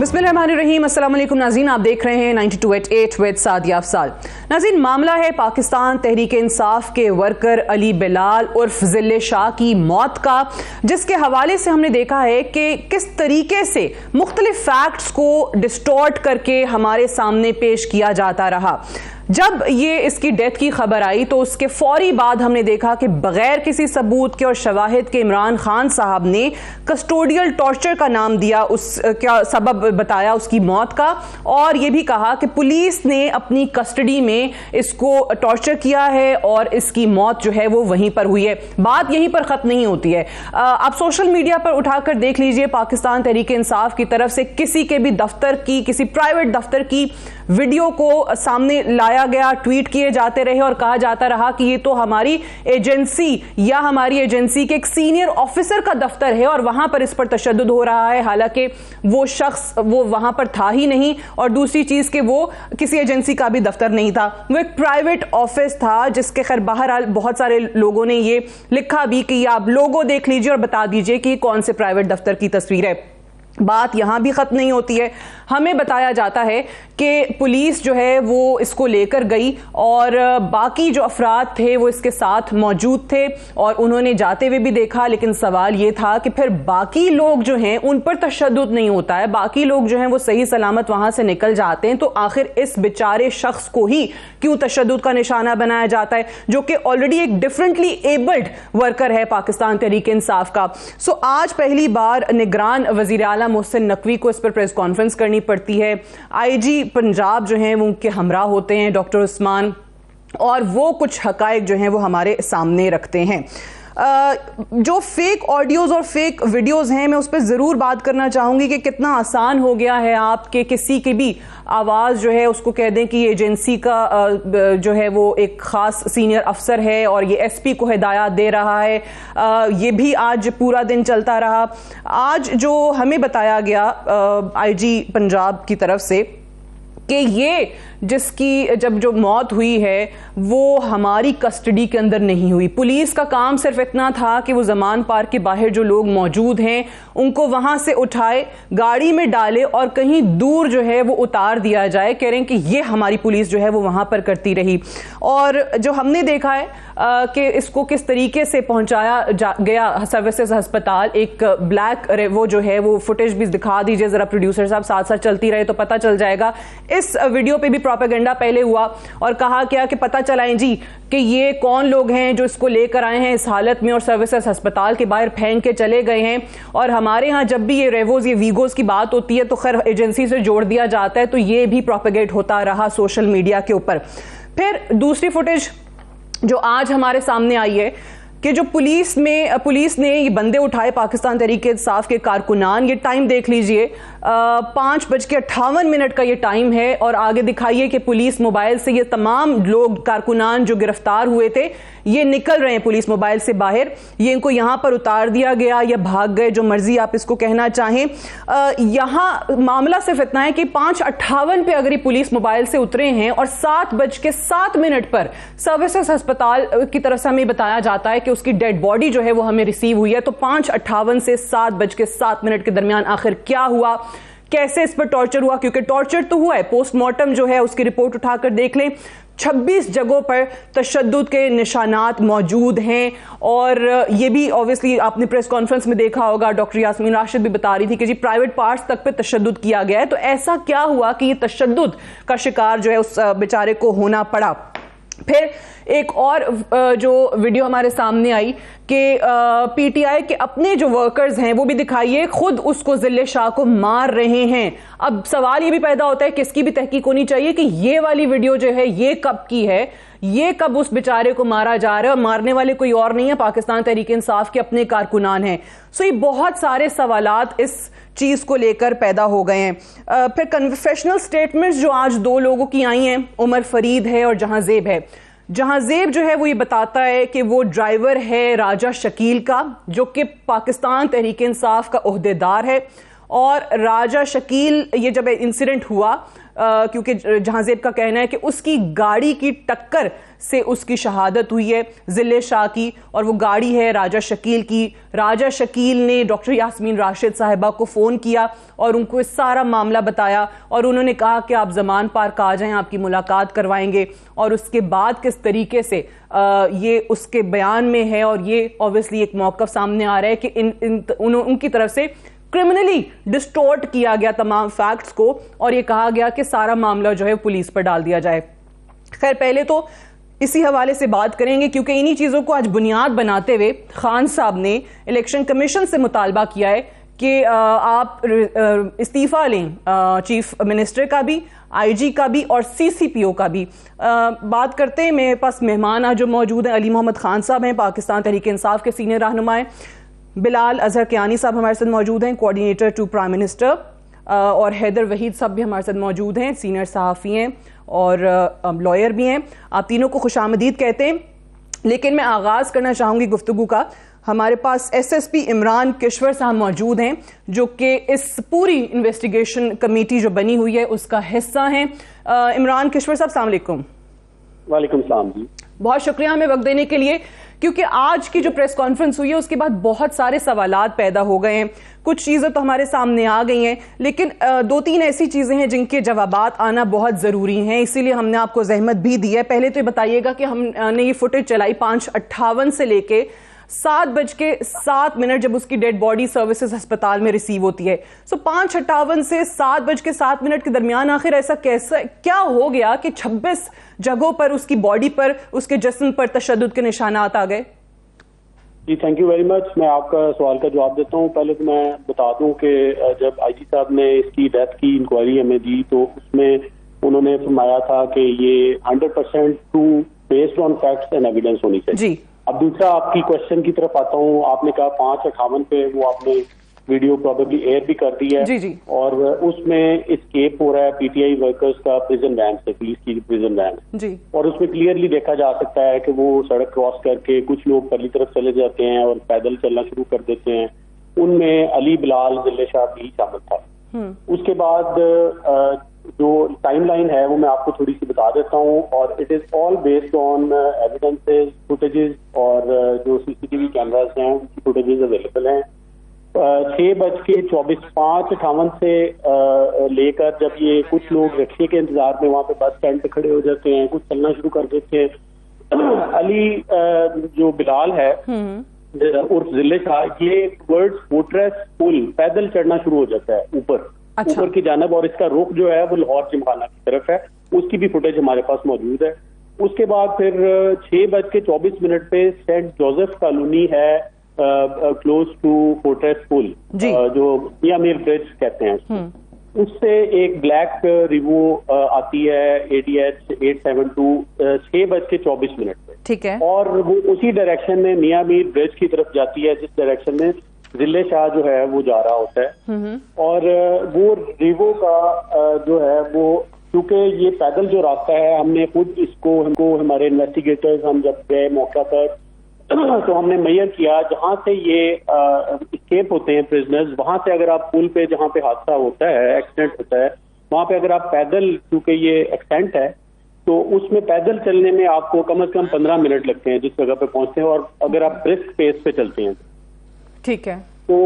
बिस्मिल्लाहिर्रहमानिर्रहीम। अस्सलाम वालेकुम नाज़रीन, आप देख रहे हैं 92.8 विद सादिया अफसाल। नाज़रीन, मामला है पाकिस्तान तहरीक इंसाफ के वर्कर अली बिलाल उर्फ जिले शाह की मौत का, जिसके हवाले से हमने देखा है कि किस तरीके से मुख्तलिफ फैक्ट्स को डिस्टॉर्ट करके हमारे सामने पेश किया जाता रहा। जब ये इसकी डेथ की खबर आई तो उसके फौरी बाद हमने देखा कि बगैर किसी सबूत के और शवाहिद के इमरान खान साहब ने कस्टोडियल टॉर्चर का नाम दिया, उसका सबब बताया उसकी मौत का, और ये भी कहा कि पुलिस ने अपनी कस्टडी में इसको टॉर्चर किया है और इसकी मौत जो है वो वहीं पर हुई है। बात यहीं पर खत्म नहीं होती है। आप सोशल मीडिया पर उठाकर देख लीजिए, पाकिस्तान तहरीक इंसाफ की तरफ से किसी के भी दफ्तर की, किसी प्राइवेट दफ्तर की वीडियो को सामने लाया गया, ट्वीट किए जाते रहे और कहा जाता रहा कि ये तो हमारी एजेंसी या हमारी एजेंसी के एक सीनियर ऑफिसर का दफ्तर है और वहां पर इस पर तशद्दुद हो रहा है, हालांकि वो शख्स वो वहां पर था ही नहीं। और दूसरी चीज कि वो किसी एजेंसी का भी दफ्तर नहीं था, वो एक प्राइवेट ऑफिस था, जिसके खैर बहरहाल बहुत सारे लोगों ने ये लिखा भी कि आप लोगो देख लीजिए और बता दीजिए कि कौन से प्राइवेट दफ्तर की तस्वीर है। बात यहां भी खत्म नहीं होती है। हमें बताया जाता है कि पुलिस जो है वो इसको लेकर गई और बाकी जो अफराद थे वो इसके साथ मौजूद थे और उन्होंने जाते हुए भी देखा, लेकिन सवाल ये था कि फिर बाकी लोग जो हैं उन पर तशद्दुद नहीं होता है, बाकी लोग जो हैं वो सही सलामत वहां से निकल जाते हैं, तो आखिर इस बेचारे शख्स को ही क्यों तशद्दुद का निशाना बनाया जाता है, जो कि ऑलरेडी एक डिफरेंटली एबल्ड वर्कर है पाकिस्तान तहरीक इंसाफ का। सो आज पहली बार निगरान वजीर आला मोहसिन नकवी को इस पर प्रेस कॉन्फ्रेंस करनी पड़ती है। आईजी पंजाब जो हैं वो उनके हमरा होते हैं डॉक्टर उस्मान, और वो कुछ हकायक जो हैं वो हमारे सामने रखते हैं। जो फेक ऑडियोज और फेक वीडियोस हैं, मैं उस पर ज़रूर बात करना चाहूँगी कि कितना आसान हो गया है आपके किसी की भी आवाज़ जो है उसको कह दें कि ये एजेंसी का जो है वो एक ख़ास सीनियर अफसर है और ये एसपी को हिदायत दे रहा है। ये भी आज पूरा दिन चलता रहा। आज जो हमें बताया गया आईजी पंजाब की तरफ से कि ये जिसकी जब जो मौत हुई है वो हमारी कस्टडी के अंदर नहीं हुई, पुलिस का काम सिर्फ इतना था कि वो जमान पार्क के बाहर जो लोग मौजूद हैं उनको वहां से उठाए, गाड़ी में डाले और कहीं दूर जो है वो उतार दिया जाए। कह रहे हैं कि ये हमारी पुलिस जो है वो वहां पर करती रही। और जो हमने देखा है कि इसको किस तरीके से पहुंचाया गया सर्विसेज अस्पताल, एक ब्लैक वो जो है वो फुटेज भी दिखा दीजिए जरा प्रोड्यूसर साहब, साथ साथ चलती रहे तो पता चल जाएगा। इस वीडियो पे भी प्रोपेगेंडा पहले हुआ और कहा गया कि पता चलाएं जी कि ये कौन लोग हैं जो इसको लेकर आए हैं इस हालत में और सर्विसेज अस्पताल के बाहर फेंक के चले गए हैं। और हमारे यहाँ जब भी ये रेवोज ये वीगोज की बात होती है तो खैर एजेंसी से जोड़ दिया जाता है, तो ये भी प्रोपेगेट होता रहा सोशल मीडिया के ऊपर। फिर दूसरी फुटेज जो आज हमारे सामने आई है कि जो पुलिस ने ये बंदे उठाए पाकिस्तान तहरीक इंसाफ के कारकुनान, ये टाइम देख लीजिए 5:58 का ये टाइम है और आगे दिखाइए कि पुलिस मोबाइल से ये तमाम लोग कारकुनान जो गिरफ्तार हुए थे ये निकल रहे हैं पुलिस मोबाइल से बाहर, ये इनको यहां पर उतार दिया गया या भाग गए, जो मर्जी आप इसको कहना चाहें। यहां मामला सिर्फ इतना है कि 5:58 पे अगर ये पुलिस मोबाइल से उतरे हैं और 7:07 पर सर्विसेज अस्पताल की तरफ से हमें बताया जाता है कि उसकी डेड बॉडी जो है वो हमें रिसीव हुई है, तो 5:58 से 7:07 के दरमियान आखिर क्या हुआ, कैसे इस पर टॉर्चर हुआ, क्योंकि टॉर्चर तो हुआ है, पोस्टमार्टम जो है उसकी रिपोर्ट उठाकर देख लें, 26 जगहों पर तशद्दुद के निशानात मौजूद हैं। और ये भी ऑब्वियसली आपने प्रेस कॉन्फ्रेंस में देखा होगा, डॉक्टर यास्मीन राशिद भी बता रही थी कि जी प्राइवेट पार्ट्स तक पे तशद्दुद किया गया है। तो ऐसा क्या हुआ कि ये तशद्दुद का शिकार जो है उस बेचारे को होना पड़ा। फिर एक और जो वीडियो हमारे सामने आई कि पीटीआई के अपने जो वर्कर्स हैं वो भी दिखाइए खुद उसको जिले शाह को मार रहे हैं। अब सवाल ये भी पैदा होता है कि इसकी भी तहकीक होनी चाहिए कि ये वाली वीडियो जो है ये कब की है, ये कब उस बेचारे को मारा जा रहा है, और मारने वाले कोई और नहीं है, पाकिस्तान तहरीक इंसाफ के अपने कारकुनान हैं। सो ये बहुत सारे सवालात इस चीज को लेकर पैदा हो गए हैं। फिर कन्फेशनल स्टेटमेंट्स जो आज दो लोगों की आई हैं, उमर फरीद है और जहांजेब है। जहांजेब जो है वो ये बताता है कि वो ड्राइवर है राजा शकील का, जो कि पाकिस्तान तहरीक इंसाफ का ओहदेदार है। और राजा शकील, ये जब इंसिडेंट हुआ क्योंकि जहांजेब का कहना है कि उसकी गाड़ी की टक्कर से उसकी शहादत हुई है जिले शाह की, और वो गाड़ी है राजा शकील की। राजा शकील ने डॉक्टर यास्मीन राशिद साहिबा को फ़ोन किया और उनको इस सारा मामला बताया, और उन्होंने कहा कि आप ज़मान पार्क आ जाएं, आपकी मुलाकात करवाएंगे। और उसके बाद किस तरीके से ये उसके बयान में है, और ये ऑब्वियसली एक मौक़िफ़ सामने आ रहा है कि उनकी तरफ से क्रिमिनली डिस्टोर्ट किया गया तमाम फैक्ट्स को, और ये कहा गया कि सारा मामला जो है पुलिस पर डाल दिया जाए। खैर, पहले तो इसी हवाले से बात करेंगे क्योंकि इन्हीं चीज़ों को आज बुनियाद बनाते हुए खान साहब ने इलेक्शन कमीशन से मुतालबा किया है कि आप इस्तीफ़ा लें चीफ मिनिस्टर का भी, आईजी का भी और सीसीपीओ का भी। बात करते हैं, मेरे पास मेहमान आज जो मौजूद हैं, अली मोहम्मद खान साहब हैं, पाकिस्तान तहरीक इंसाफ के सीनियर रहनुमा हैं। बिलाल अजहर कियानी साहब हमारे साथ मौजूद हैं, कोऑर्डिनेटर टू प्राइम मिनिस्टर, और हैदर वहीद साहब भी हमारे साथ मौजूद हैं, सीनियर सहाफ़ी हैं और लॉयर भी हैं। आप तीनों को खुशामदीद कहते हैं। लेकिन मैं आगाज़ करना चाहूँगी गुफ्तगू का, हमारे पास एसएसपी इमरान किश्वर साहब मौजूद हैं जो कि इस पूरी इन्वेस्टिगेशन कमेटी जो बनी हुई है उसका हिस्सा हैं। इमरान किश्वर साहब, अस्सलाम वालेकुम। वालेकुम सलाम जी। बहुत शुक्रिया हमें वक्त देने के लिए, क्योंकि आज की जो प्रेस कॉन्फ्रेंस हुई है उसके बाद बहुत सारे सवालात पैदा हो गए हैं। कुछ चीज़ें तो हमारे सामने आ गई हैं, लेकिन दो तीन ऐसी चीज़ें हैं जिनके जवाबात आना बहुत ज़रूरी हैं, इसीलिए हमने आपको जहमत भी दी है। पहले तो ये बताइएगा कि हमने ये फुटेज चलाई 5:58 से लेके 7:07 जब उसकी डेड बॉडी सर्विसेज अस्पताल में रिसीव होती है। सो 5:58 से 7:07 के दरमियान आखिर ऐसा कैसा क्या हो गया कि 26 जगहों पर उसकी बॉडी पर, उसके जिस्म पर तशद्दुद के निशानात आ गए? जी, थैंक यू वेरी मच। मैं आपका सवाल का जवाब देता हूँ। पहले तो मैं बता दूं कि जब आईजी साहब ने इसकी डेथ की इंक्वायरी हमें दी तो उसमें उन्होंने फरमाया था कि ये 100% true based on facts and evidence होनी चाहिए जी। अब दूसरा आपकी क्वेश्चन की तरफ आता हूँ। आपने कहा 5:58 पे, वो आपने वीडियो प्रोबेबली एयर भी कर दी है जी जी। और उसमें एस्केप हो रहा है पीटीआई वर्कर्स का प्रिजन वैन से, पुलिस की प्रिजन वैन जी। और उसमें क्लियरली देखा जा सकता है कि वो सड़क क्रॉस करके कुछ लोग पहली तरफ चले जाते हैं और पैदल चलना शुरू कर देते हैं। उनमें अली बिलाल जिले शाह भी शामिल था। उसके बाद जो टाइमलाइन है वो मैं आपको थोड़ी सी बता देता हूँ, और it is all based on evidences, footages, और जो सीसीटीवी कैमरास हैं उनकी फुटेजेस अवेलेबल हैं। 6:24, 5:58 से लेकर जब ये कुछ लोग रिक्शे के इंतजार में वहां पे बस स्टैंड पे खड़े हो जाते हैं, कुछ चलना शुरू कर देते हैं। अली जो बिलाल है उर्फ जिले शाह, ये वर्ड्स फोर्ट्रेस पुल पैदल चढ़ना शुरू हो जाता है ऊपर ऊपर की जानब, और इसका रुख जो है वो लाहौर जिमखाना की तरफ है। उसकी भी फुटेज हमारे पास मौजूद है। उसके बाद फिर 6:24 पे सेंट जोसेफ कॉलोनी है क्लोज टू फोर्ट्रेस पुल, जो मियां मीर ब्रिज कहते हैं, उससे एक ब्लैक रिवो आती है ADH 872 6:24 पे, ठीक है, और वो उसी डायरेक्शन में मियां मीर ब्रिज की तरफ जाती है जिस डायरेक्शन में जिले शाह जो है वो जा रहा होता है। और वो रिवो का जो है वो, क्योंकि ये पैदल जो रास्ता है, हमने खुद हमको हमारे इन्वेस्टिगेटर्स, हम जब गए मौका पर तो हमने मेजर किया जहां से ये एस्केप होते हैं प्रिजनर्स, वहां से अगर आप पुल पे जहां पे हादसा होता है, एक्सीडेंट होता है, वहां पे अगर आप पैदल, क्योंकि ये एक्सटेंट है तो उसमें पैदल चलने में आपको कम से कम 15 मिनट लगते हैं जिस जगह पे पहुंचते हैं, और अगर आप ब्रिस्क पेस पे चलते हैं ठीक है तो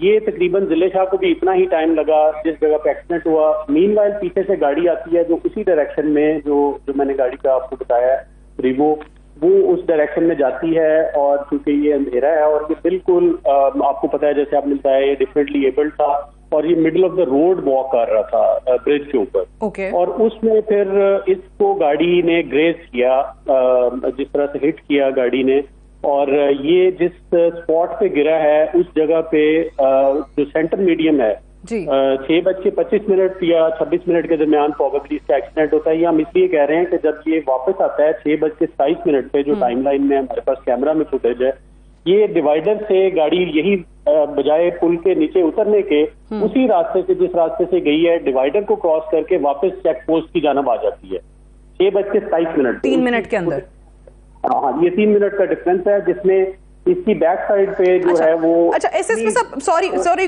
ये तकरीबन जिले शाह को भी इतना ही टाइम लगा जिस जगह पे एक्सीडेंट हुआ। मीनवाइल पीछे से गाड़ी आती है जो उसी डायरेक्शन में, जो मैंने गाड़ी का आपको बताया रिवो, वो उस डायरेक्शन में जाती है। और क्योंकि ये अंधेरा है और ये बिल्कुल आपको पता है, जैसे आपने बताया, ये डिफरेंटली एबल्ड था और ये middle of the road walk कर रहा था ब्रिज के ऊपर। और उसमें फिर इसको गाड़ी ने ग्रेज किया, जिस तरह से हिट किया गाड़ी ने, और ये जिस स्पॉट पे गिरा है उस जगह पे जो सेंटर मीडियम है 6:25 या 26 मिनट के दरमियान प्रोबेबली इसका एक्सीडेंट होता है। ये हम इसलिए कह रहे हैं कि जब ये वापस आता है 6:27 पे, जो टाइमलाइन में हमारे पास कैमरा में फुटेज है, ये डिवाइडर से गाड़ी यही बजाय पुल के नीचे उतरने के उसी रास्ते से, जिस रास्ते से गई है, डिवाइडर को क्रॉस करके वापस चेक पोस्ट की जानब आ जाती है 6:27 3 मिनट के अंदर। हाँ, ये 3 मिनट का डिफरेंस है, जिसमें इसकी बैक साइड पे जो है वो। अच्छा एसएसपी साहब, सॉरी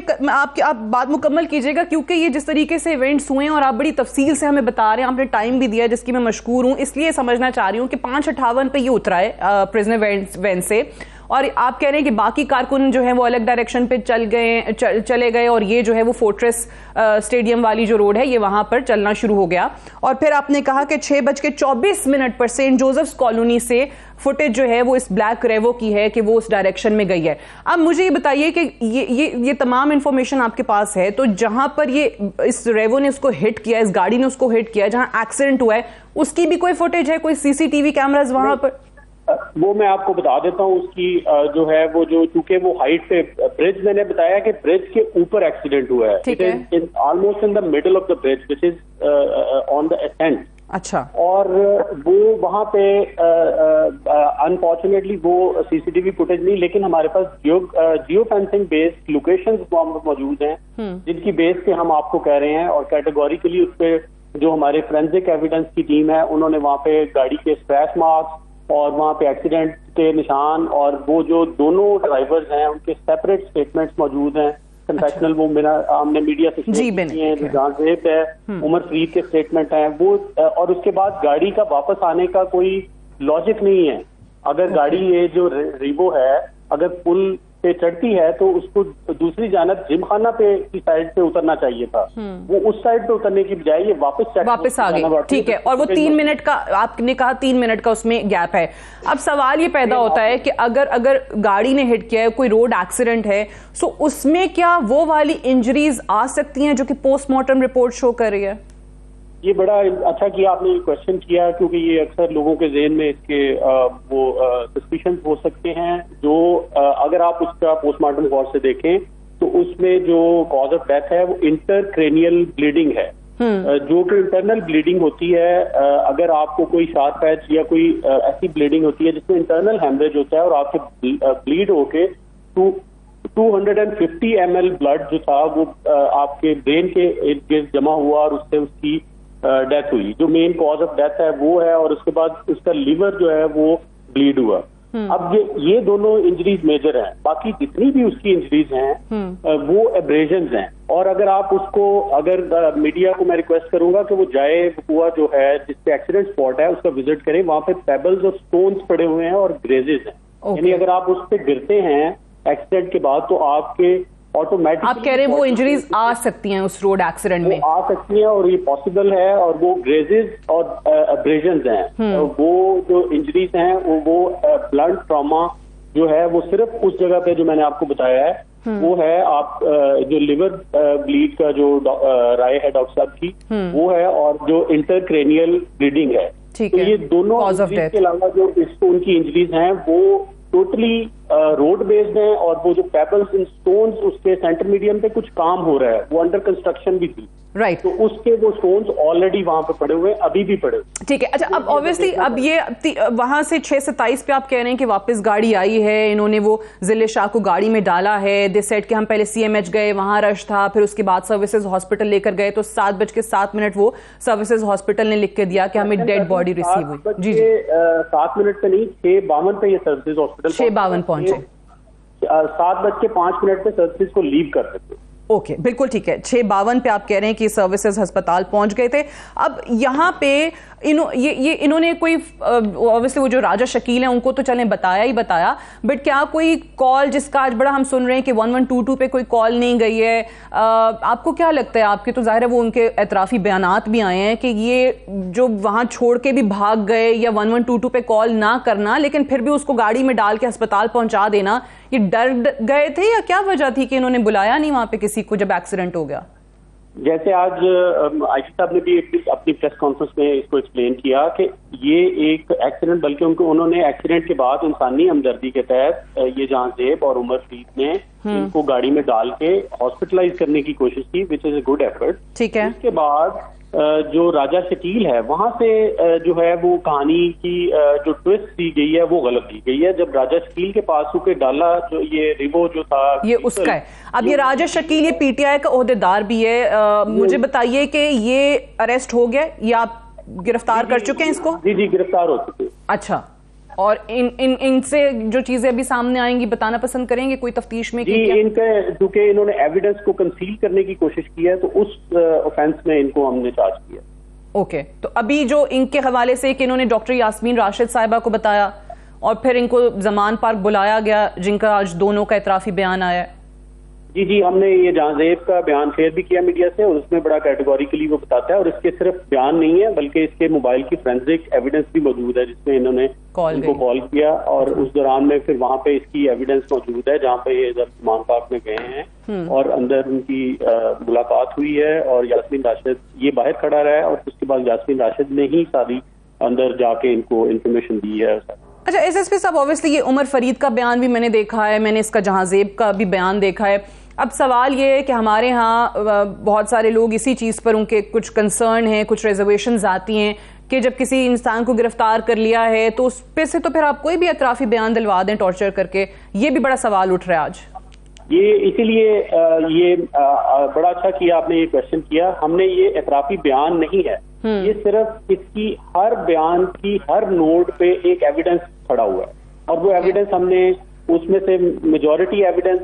आप बात मुकम्मल कीजिएगा, क्योंकि ये जिस तरीके से इवेंट्स हुए हैं और आप बड़ी तफसील से हमें बता रहे हैं, आपने टाइम भी दिया जिसकी मैं मशकूर हूं, इसलिए समझना चाह रही हूं कि 5:58 पे ये उतरा है प्रिजनर वैन से, और आप कह रहे हैं कि बाकी कारकुन जो है वो अलग डायरेक्शन पे चले गए और ये जो है वो फोर्ट्रेस स्टेडियम वाली जो रोड है ये वहां पर चलना शुरू हो गया। और फिर आपने कहा कि 6:24 पर सेंट जोसेफ्स कॉलोनी से फुटेज जो है वो इस ब्लैक रेवो की है कि वो उस डायरेक्शन में गई है। अब मुझे ये बताइए कि ये तमाम इंफॉर्मेशन आपके पास है, तो जहां पर ये इस रेवो ने उसको हिट किया, इस गाड़ी ने उसको हिट किया, जहां एक्सीडेंट हुआ है, उसकी भी कोई फुटेज है, कोई सीसीटीवी कैमराज वहां पर? वो मैं आपको बता देता हूँ उसकी जो है वो जो, चूंकि वो हाइट पे ब्रिज, मैंने बताया कि ब्रिज के ऊपर एक्सीडेंट हुआ है, ठीक है, almost in the middle of the bridge which is on the ascent. अच्छा, और वो वहां पे अनफॉर्चुनेटली वो सीसीटीवी फुटेज नहीं, लेकिन हमारे पास जियो फेंसिंग बेस्ड लोकेशंस मौजूद हैं जिनकी बेस पे हम आपको कह रहे हैं, और कैटेगोरिकली उस पे जो हमारे फोरेंसिक एविडेंस की टीम है उन्होंने वहां पे गाड़ी के स्क्रैच मार्क्स और वहां पे एक्सीडेंट के निशान और वो जो दोनों ड्राइवर्स हैं उनके सेपरेट स्टेटमेंट्स मौजूद हैं, कन्फेशनल। वो मेरा हमने मीडिया से किए हैं, जहां ज़ेब है, उमर फरीद के स्टेटमेंट हैं वो, और उसके बाद गाड़ी का वापस आने का कोई लॉजिक नहीं है। अगर गाड़ी ये जो रीवो है अगर पुल पे चढ़ती है तो उसको दूसरी जानब जिमखाना पे की साइड पे उतरना चाहिए था, वो उस साइड पे उतरने की बजाय ये वापस आ गई। ठीक है, और वो 3 मिनट का आपने कहा, 3 मिनट का उसमें गैप है। अब सवाल ये पैदा होता है कि अगर गाड़ी ने हिट किया है, कोई रोड एक्सीडेंट है, तो उसमें क्या वो वाली इंजरीज आ सकती हैं जो कि पोस्टमार्टम रिपोर्ट शो कर रही है? ये बड़ा अच्छा किया आपने ये क्वेश्चन किया, क्योंकि ये अक्सर लोगों के ज़हन में इसके वो सस्पिशंस हो सकते हैं। जो अगर आप उसका पोस्टमार्टम गौर से देखें तो उसमें जो कॉज ऑफ डेथ है वो इंटरक्रेनियल ब्लीडिंग है, जो कि इंटरनल ब्लीडिंग होती है। अगर आपको कोई शार्प पैच या कोई ऐसी ब्लीडिंग होती है जिसमें इंटरनल हेमरेज होता है और आपके ब्लीड होके 250 ml ब्लड जो था वो आपके ब्रेन के इर्द गिर्द जमा हुआ और उससे उसकी डेथ हुई। जो मेन कॉज ऑफ डेथ है वो है, और उसके बाद उसका लिवर जो है वो ब्लीड हुआ। अब ये दोनों इंजरीज मेजर हैं, बाकी जितनी भी उसकी इंजरीज हैं वो एब्रेजन्स हैं। और अगर आप उसको, अगर मीडिया को मैं रिक्वेस्ट करूंगा कि वो जाए हुआ जो है जिसपे एक्सीडेंट स्पॉट है उसका विजिट करें, वहां पे पेबल्स और स्टोन्स पड़े हुए हैं और ग्रेजेस हैं, यानी अगर आप उस पर गिरते हैं एक्सीडेंट के बाद तो आपके ऑटोमेटिक, आप कह रहे हैं वो इंजरीज आ सकती हैं उस रोड एक्सीडेंट में, आ सकती हैं और ये पॉसिबल है, और वो ग्रेजेस और अब्रेजन्स हैं। वो जो इंजरीज हैं वो ब्लंट ट्रॉमा जो है वो सिर्फ उस जगह पे जो मैंने आपको बताया है वो है। आप जो लिवर ब्लीड का जो राय है डॉक्टर साहब की वो है, और जो इंटरक्रेनियल ब्लीडिंग है। तो ये दोनों इंजरीज के अलावा जो इसको उनकी इंजरीज हैं वो टोटली रोड बेस्ड हैं, और वो जो पेबल्स एंड स्टोन्स उसके सेंटर मीडियम पे कुछ काम हो रहा है, वो अंडर कंस्ट्रक्शन भी थी, राइट, तो उसके वो स्टोन्स ऑलरेडी वहां पे पड़े हुए, अभी भी पड़े हुए। ठीक है, अच्छा, अब ऑब्वियसली अब ये वहां से 6:27 पे आप कह रहे हैं कि वापस गाड़ी आई है, इन्होंने वो जिले शाह को गाड़ी में डाला है। दे सेड कि हम पहले CMH गए, वहां रश था, फिर उसके बाद सर्विसेज हॉस्पिटल लेकर गए, तो 7:07 वो सर्विसेज हॉस्पिटल ने लिख के दिया कि हमें डेड बॉडी रिसीव हुई। जी 7 मिनट पे नहीं, 6:52 पे ये सर्विसेज हॉस्पिटल 6:52 पहुंचे, 7:05 पे सर्विसेज को लीव कर सकते। ओके, बिल्कुल ठीक है। 6:52 पे आप कह रहे हैं कि सर्विसेज अस्पताल पहुंच गए थे। अब यहाँ पे इन्होंने कोई, ऑब्वियसली वो जो राजा शकील हैं उनको तो चलें बताया ही बताया, बट क्या कोई कॉल, जिसका आज बड़ा हम सुन रहे हैं कि 1122 पे कोई कॉल नहीं गई है, आपको क्या लगता है? आपके तो जाहिर है वो उनके एतराफी बयानात भी आए हैं कि ये जो वहां छोड़ के भी भाग गए या 1122 पे कॉल ना करना, लेकिन फिर भी उसको गाड़ी में डाल के अस्पताल पहुंचा देना, ये डर गए थे या क्या वजह थी कि इन्होंने बुलाया नहीं वहां पे किसी को जब एक्सीडेंट हो गया? जैसे आज आयशा साहब ने भी अपनी प्रेस कॉन्फ्रेंस में इसको एक्सप्लेन किया कि ये एक एक्सीडेंट, बल्कि उन्होंने एक्सीडेंट के बाद इंसानी हमदर्दी के तहत ये जहां ज़ेब और उमर फरीद ने इनको गाड़ी में डाल के हॉस्पिटलाइज करने की कोशिश की, which is a good effort. ठीक है, उसके बाद जो राजा शकील है वहां से जो है वो कहानी की जो ट्विस्ट दी गई है वो गलत दी गई है। जब राजा शकील के पास होके डाला, जो ये रिवो जो था ये उसका है। अब ये राजा शकील ये PTI का ओहदेदार भी है, मुझे बताइए कि ये अरेस्ट हो गया या आप गिरफ्तार कर चुके हैं इसको? जी गिरफ्तार हो चुके। अच्छा, और इनसे जो चीजें अभी सामने आएंगी बताना पसंद करेंगे कोई तफ्तीश में? जी, इनके चूंकि इन्होंने एविडेंस को कंसील करने की कोशिश की है तो उस ऑफेंस में इनको हमने चार्ज किया। ओके, तो अभी जो इनके हवाले से कि इन्होंने डॉक्टर यास्मीन राशिद साहिबा को बताया और फिर इनको जमान पार्क बुलाया गया, जिनका आज दोनों का एतराफी बयान आया है। जी, हमने ये जहांजेब का बयान शेयर भी किया मीडिया से और उसमें बड़ा कैटेगोरिकली वो बताता है, और इसके सिर्फ बयान नहीं है बल्कि इसके मोबाइल की फोरेंसिक एविडेंस भी मौजूद है जिसमें इन्होंने इनको कॉल किया और उस दौरान में फिर वहां पे इसकी एविडेंस मौजूद है जहां पे ये जब मान पार्क में गए हैं और अंदर उनकी मुलाकात हुई है और यास्मीन राशिद ये बाहर खड़ा रहा है और उसके बाद यास्मीन राशिद ने ही सारी अंदर जाके इनको इन्फॉर्मेशन दी है। अच्छा, एसएसपी साहब, ऑब्वियसली ये उमर फरीद का बयान भी मैंने देखा है, मैंने इसका जहांजेब का भी बयान देखा है। अब सवाल ये है कि हमारे यहाँ बहुत सारे लोग इसी चीज़ पर उनके कुछ कंसर्न हैं, कुछ रिजर्वेशंस आती हैं कि जब किसी इंसान को गिरफ्तार कर लिया है तो उस पे से तो फिर आप कोई भी एतराफी बयान दिलवा दें टॉर्चर करके, ये भी बड़ा सवाल उठ रहा है आज। ये इसीलिए ये बड़ा अच्छा किया आपने ये क्वेश्चन किया। हमने ये एतराफी बयान नहीं है, ये सिर्फ इसकी हर बयान की हर नोट पे एक एविडेंस खड़ा हुआ है और वो एविडेंस हमने उसमें से मेजॉरिटी एविडेंस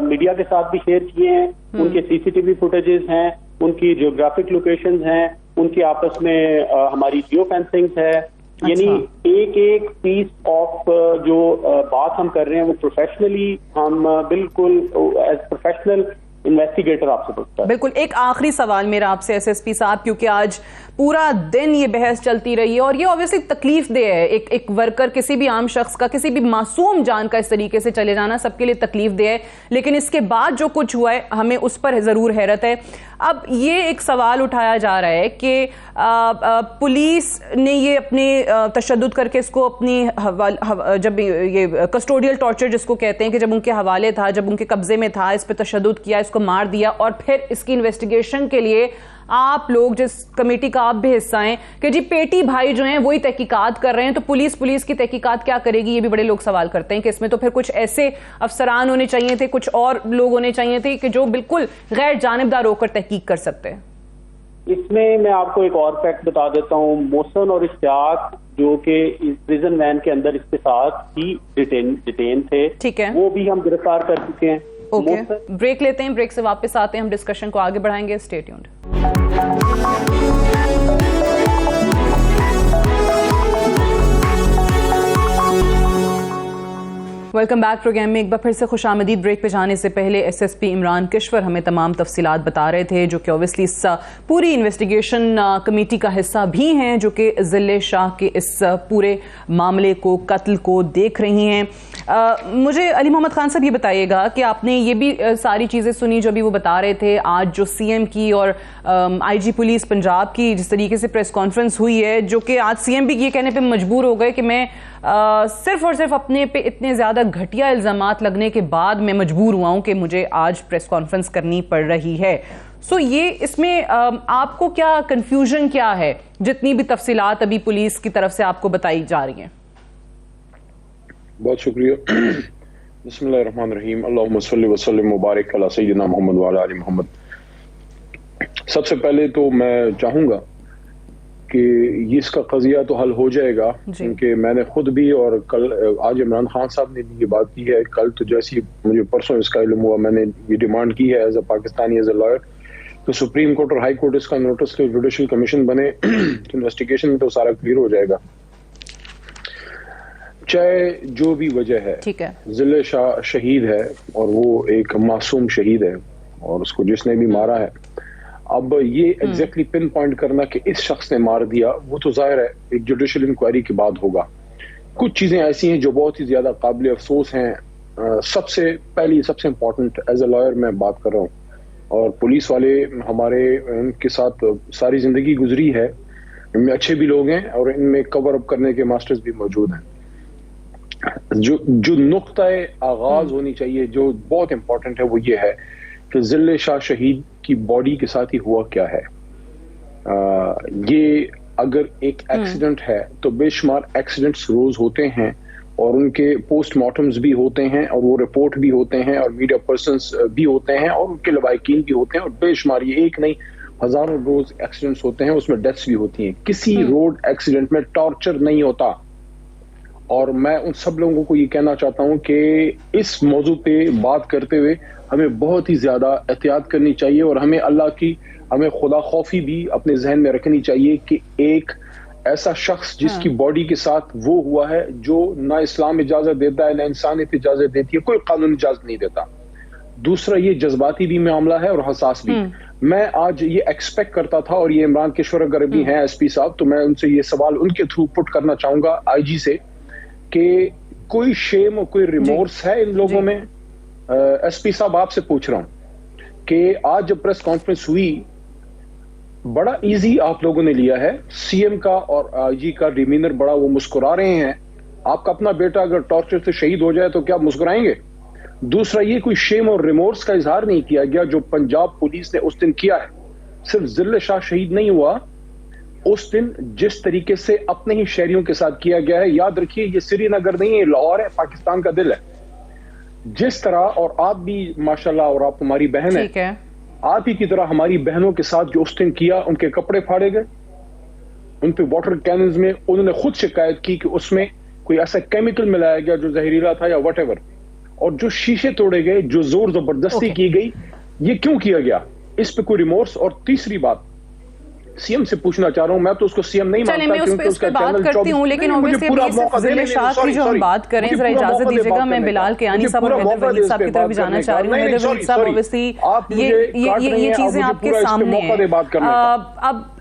मीडिया के साथ भी शेयर किए हैं। उनके सीसीटीवी फुटेजेस हैं, उनकी जियोग्राफिक लोकेशंस हैं, उनकी आपस में हमारी जियो फेंसिंग है। यानी एक एक पीस ऑफ जो बात हम कर रहे हैं वो प्रोफेशनली हम बिल्कुल एज प्रोफेशनल इन्वेस्टिगेटर आपसे पूछता है। बिल्कुल, एक आखिरी सवाल मेरा आपसे एसएसपी साहब, क्योंकि आज पूरा दिन ये बहस चलती रही है और ये ऑब्वियसली तकलीफ दे है। एक वर्कर, किसी भी आम शख्स का, किसी भी मासूम जान का इस तरीके से चले जाना सबके लिए तकलीफ दे है, लेकिन इसके बाद जो कुछ हुआ है हमें उस पर जरूर हैरत है। अब ये एक सवाल उठाया जा रहा है कि पुलिस ने ये अपने तशद्दुद करके इसको अपनी जब ये कस्टोडियल टॉर्चर जिसको कहते हैं कि जब उनके हवाले था, जब उनके कब्जे में था, इस पर तशद्दुद किया, इसको मार दिया और फिर इसकी इन्वेस्टिगेशन के लिए आप लोग जिस कमेटी का आप भी हिस्सा हैं कि जी पेटी भाई जो हैं वही तहकीकात कर रहे हैं, तो पुलिस की तहकीकात क्या करेगी? ये भी बड़े लोग सवाल करते हैं कि इसमें तो फिर कुछ ऐसे अफसरान होने चाहिए थे, कुछ और लोग होने चाहिए थे कि जो बिल्कुल गैर जानिबदार होकर तहकीक कर सकते हैं। इसमें मैं आपको एक और फैक्ट बता देता हूँ। मोहसन और इश्तियाक जो कि इस प्रिजन वैन के अंदर इसके साथ ही डिटेन थे, ठीक है, वो भी हम गिरफ्तार कर चुके हैं। ओके, ब्रेक लेते हैं, ब्रेक से वापस आते हैं, हम डिस्कशन को आगे बढ़ाएंगे। Stay tuned. Welcome back programme में एक बार फिर से खुशामदीद। ब्रेक पे जाने से पहले एसएसपी इमरान किश्वर हमें तमाम तफसीलात बता रहे थे, जो कि ऑब्वियसली इस पूरी इन्वेस्टिगेशन कमेटी का हिस्सा भी हैं, जो कि जिले शाह के इस पूरे मामले को, कत्ल को देख रही हैं। मुझे अली मोहम्मद खान साहब ये बताइएगा कि आपने ये भी सारी चीज़ें सुनी जो अभी वो बता रहे थे, आज जो सीएम की और आईजी पुलिस पंजाब की जिस तरीके से प्रेस कॉन्फ्रेंस हुई है, जो कि आज सीएम भी ये कहने पर मजबूर हो गए कि मैं सिर्फ और सिर्फ अपने पे इतने ज्यादा घटिया इल्जामात लगने के बाद मैं मजबूर हुआ हूं कि मुझे आज प्रेस कॉन्फ्रेंस करनी पड़ रही है। सो ये इसमें आपको क्या कंफ्यूजन क्या है, जितनी भी तफसीलात अभी पुलिस की तरफ से आपको बताई जा रही हैं? बहुत शुक्रिया। बिस्मिल्लाहिर्रहमानिर्रहीम, अल्लाहुम्मा सल्ली व सल्लिम मुबारक अला सय्यिदिना मोहम्मद व अला आलि मोहम्मद। सबसे पहले तो मैं चाहूंगा कि इसका कज़िया तो हल हो जाएगा, क्योंकि मैंने खुद भी और कल आज इमरान खान साहब ने भी ये बात की है। कल तो जैसी मुझे परसों इसका इल्म हुआ, मैंने ये डिमांड की है as a Pakistani, as a lawyer, तो सुप्रीम कोर्ट और हाई कोर्ट इसका नोटिस के जुडिशल कमीशन बने तो इन्वेस्टिगेशन में तो सारा क्लियर हो जाएगा। चाहे जो भी वजह है, ठीक है, जिले शाह शहीद है और वो एक मासूम शहीद है और उसको जिसने भी मारा है, अब ये एग्जैक्टली पिन पॉइंट करना कि इस शख्स ने मार दिया, वो तो जाहिर है एक जुडिशल इंक्वायरी के बाद होगा। कुछ चीजें ऐसी हैं जो बहुत ही ज्यादा काबिल अफसोस हैं। सबसे पहली, सबसे इम्पोर्टेंट, एज अ लॉयर मैं बात कर रहा हूँ और पुलिस वाले हमारे उनके साथ सारी जिंदगी गुजरी है, इनमें अच्छे भी लोग हैं और इनमें कवर अप करने के मास्टर्स भी मौजूद हैं। जो नुक्ता-ए आगाज होनी चाहिए, जो बहुत इंपॉर्टेंट है, वो ये है कि जिले शाह शहीद की बॉडी के साथ ही हुआ क्या है। ये अगर एक एक्सीडेंट है तो बेशुमार एक्सीडेंट्स रोज होते हैं और उनके पोस्टमार्टम्स भी होते हैं और वो रिपोर्ट भी होते हैं और मीडिया पर्सन्स भी होते हैं और उनके लवाहिकीन भी होते हैं और बेशुमार, ये एक नहीं हजारों रोज एक्सीडेंट्स होते हैं, उसमें डेथ्स भी होती हैं। किसी रोड एक्सीडेंट में टॉर्चर नहीं होता। और मैं उन सब लोगों को ये कहना चाहता हूं कि इस मौजू पे बात करते हुए हमें बहुत ही ज्यादा एहतियात करनी चाहिए और हमें खुदा खौफी भी अपने जहन में रखनी चाहिए कि एक ऐसा शख्स जिसकी बॉडी के साथ वो हुआ है जो ना इस्लाम इजाजत देता है ना इंसानियत इजाजत देती है, कोई कानून इजाजत नहीं देता। दूसरा ये जज्बाती भी मामला है और हसास भी। मैं आज ये एक्सपेक्ट करता था, और ये इमरान केशवर अगर भी हैं एसपी साहब, तो मैं उनसे ये सवाल उनके थ्रू पुट करना चाहूंगा आईजी से कि कोई शेम और कोई रिमोर्स है इन लोगों में। एसपी साहब आपसे पूछ रहा हूं कि आज जब प्रेस कॉन्फ्रेंस हुई, बड़ा इजी आप लोगों ने लिया है सीएम का और आईजी का डिमीनर, बड़ा वो मुस्कुरा रहे हैं। आपका अपना बेटा अगर टॉर्चर से शहीद हो जाए तो क्या मुस्कुराएंगे? दूसरा, ये कोई शेम और रिमोर्स का इजहार नहीं किया गया जो पंजाब पुलिस ने उस दिन किया है। सिर्फ जिले शाह शहीद नहीं हुआ, उस दिन जिस तरीके से अपने ही शहरियों के साथ किया गया है, याद रखिए ये श्रीनगर नहीं है, लाहौर है, पाकिस्तान का दिल है। जिस तरह, और आप भी माशाल्लाह, और आप हमारी बहन है, आप ही की तरह हमारी बहनों के साथ जो उस दिन किया, उनके कपड़े फाड़े गए, उन पे वाटर कैनन्स में उन्होंने खुद शिकायत की कि उसमें कोई ऐसा केमिकल मिलाया गया जो जहरीला था या व्हाटएवर, और जो शीशे तोड़े गए, जो जोर जबरदस्ती की गई, ये क्यों किया गया? इस पे कोई रिमोर्स? और तीसरी बात, सीएम से पूछना चाह रहा हूं, मैं तो उसको सीएम नहीं मानता क्योंकि उसका बात करती हूं, लेकिन ऑब्वियसली जिले शाह की जो हम बात करें, जरा इजाजत दीजिएगा, मैं बिलाल कियानी साहब और हैदर वहीद साहब की तरफ भी जाना चाह रही हूं। हैदर वहीद साहब, ऑब्वियसली ये चीजें आपके सामने हैं।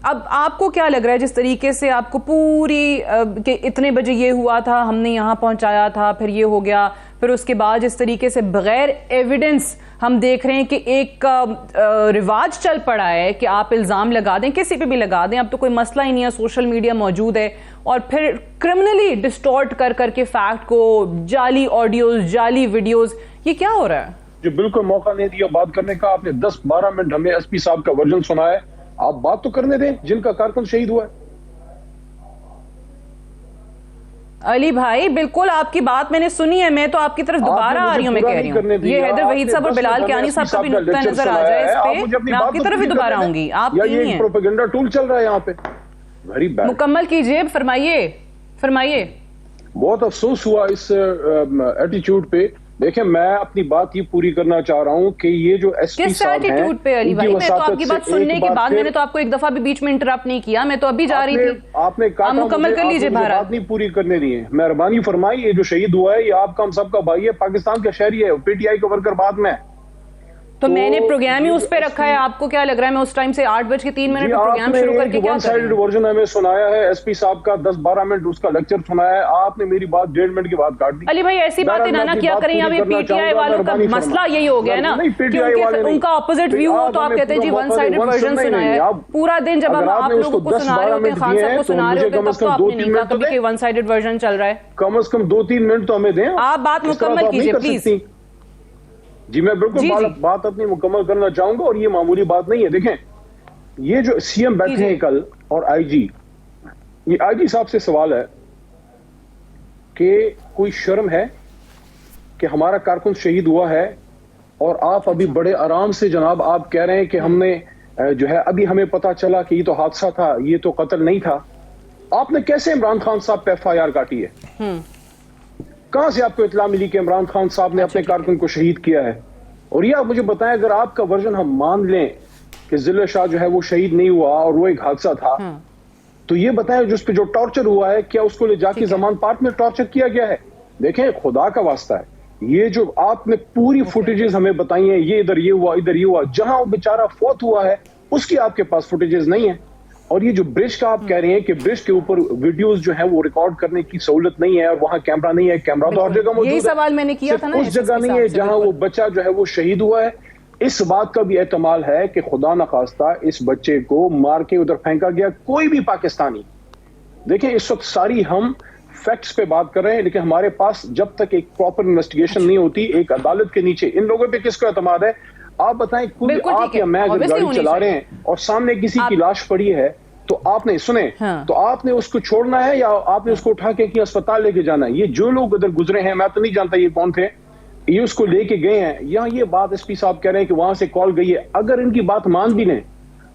अब आपको क्या लग रहा है, जिस तरीके से आपको पूरी कि इतने बजे ये हुआ था, हमने यहाँ पहुंचाया था, फिर ये हो गया, फिर उसके बाद जिस तरीके से बगैर एविडेंस हम देख रहे हैं कि एक रिवाज चल पड़ा है कि आप इल्जाम लगा दें, किसी पे भी लगा दें, अब तो कोई मसला ही नहीं है, सोशल मीडिया मौजूद है, और फिर क्रिमिनली डिस्टॉर्ट कर करके फैक्ट को, जाली ऑडियोज, जाली वीडियोस, ये क्या हो रहा है? जो बिल्कुल मौका नहीं दिया बात करने का। आपने 10-12 मिनट हमें एसपी साहब का वर्जन सुना है, आप बात तो करने दें जिनका कारकुन शहीद हुआ है। अली भाई, बिल्कुल आपकी बात मैंने सुनी है, मैं तो आपकी तरफ दोबारा आ रही हूँ, मैं कह रही हूँ ये हैदर वहीद साहब और बिलाल कियानी साहब का भी नुक्ता नजर आ जाए इस पे, मैं आपकी तरफ ही दोबारा आऊंगी। आप नहीं है, प्रोपेगेंडा टूल चल रहा है यहाँ पे, वेरी बैड। मुकम्मल कीजिए, फरमाइए। बहुत अफसोस हुआ इस एटीट्यूड पे। देखें, मैं अपनी बात ये पूरी करना चाह रहा हूँ कि ये जो एसपी साहब हैं, एटीट्यूड पे अली भाई, मैं तो आपकी बात सुनने के बाद, मैंने तो आपको एक दफा भी बीच में इंटरप्ट नहीं किया, मैं तो अभी जा रही थी। आपने कहा मुकम्मल कर लीजिए, बात नहीं पूरी करने दी है, मेहरबानी फरमाई। ये जो शहीद हुआ है, ये आपका हम सबका भाई है, पाकिस्तान का शहरी है, पीटीआई का वर्कर बाद में। तो मैंने प्रोग्राम ही उस पे रखा है, आपको क्या लग रहा है मैं उस टाइम से 8:03 पे प्रोग्राम शुरू करके क्या वन साइडेड वर्जन हमें सुनाया है, एसपी साहब का 10-12 मिनट उसका लेक्चर सुनाया है, आपने मेरी बात 1.5 मिनट की बात काट दी। अली भाई, ऐसी बातें ना किया करें, अभी पीटीआई वालों का मसला यही हो गया ना, क्योंकि उनका ऑपोजिट व्यू हो तो आप कहते हैं जी वन साइडेड वर्जन सुनाया है। पूरा दिन जब हम आप लोगों को सुना रहे होते हैं, खान साहब को सुना रहे होते हैं, तब तो आपने नहीं कहा कभी कि वन साइडेड वर्जन चल रहा है। कम से कम 2-3 मिनट तो हमें दें, आप बात मुकम्मल कीजिए प्लीज। जी, मैं बिल्कुल बात अपनी मुकम्मल करना चाहूंगा, और ये मामूली बात नहीं है। देखें, ये जो सीएम बैठे हैं कल और आईजी, ये आईजी साहब से सवाल है कि कोई शर्म है कि हमारा कारकुन शहीद हुआ है और आप अभी बड़े आराम से जनाब आप कह रहे हैं कि हमने जो है अभी हमें पता चला कि ये तो हादसा था, ये तो कत्ल नहीं था। आपने कैसे इमरान खान साहब पे FIR काटी है? कहां से आपको इत्ला मिली कि इमरान खान साहब ने अपने कारकुन को शहीद किया है? और ये आप मुझे बताएं, अगर आपका वर्जन हम मान लें कि जिले शाह जो है वो शहीद नहीं हुआ और वो एक हादसा था, तो ये बताएं जिस पे जो टॉर्चर हुआ है, क्या उसको ले जाके जमान पार्क में टॉर्चर किया गया है? देखें, खुदा का वास्ता है, ये जो आपने पूरी फुटेजेस हमें बताई हैं, ये इधर ये हुआ, इधर ये हुआ, जहां वो बेचारा फौत हुआ है उसकी आपके पास फुटेजेस नहीं है। और ये जो ब्रिज का आप कह रहे हैं कि ब्रिज के ऊपर वीडियोस जो है वो रिकॉर्ड करने की सहूलत नहीं है और वहां कैमरा नहीं है, कैमरा तो हर जगह मौजूद है, सवाल मैंने किया था ना, उस जगह नहीं है जहां वो बच्चा जो है वो शहीद हुआ है। इस बात का भी एहतमाल है कि खुदा न खास्ता इस बच्चे को मार के उधर फेंका गया, कोई भी पाकिस्तानी। देखिए, इस वक्त सारी हम फैक्ट्स पे बात कर रहे हैं, लेकिन हमारे पास जब तक एक प्रॉपर इन्वेस्टिगेशन नहीं होती, एक अदालत के नीचे इन लोगों पे किसको एतमाद है? आप बताएं, कोई आप या मैं अगर गाड़ी चला रहे हैं और सामने किसी की लाश पड़ी है, तो आपने सुने, तो आपने उसको छोड़ना है या आपने उसको उठा के अस्पताल लेके जाना है? ये जो लोग उधर गुजरे हैं, मैं तो नहीं जानता ये कौन थे, ये उसको लेके गए हैं। यहाँ ये बात एसपी साहब कह रहे हैं कि वहां से कॉल गई है। अगर इनकी बात मान भी लें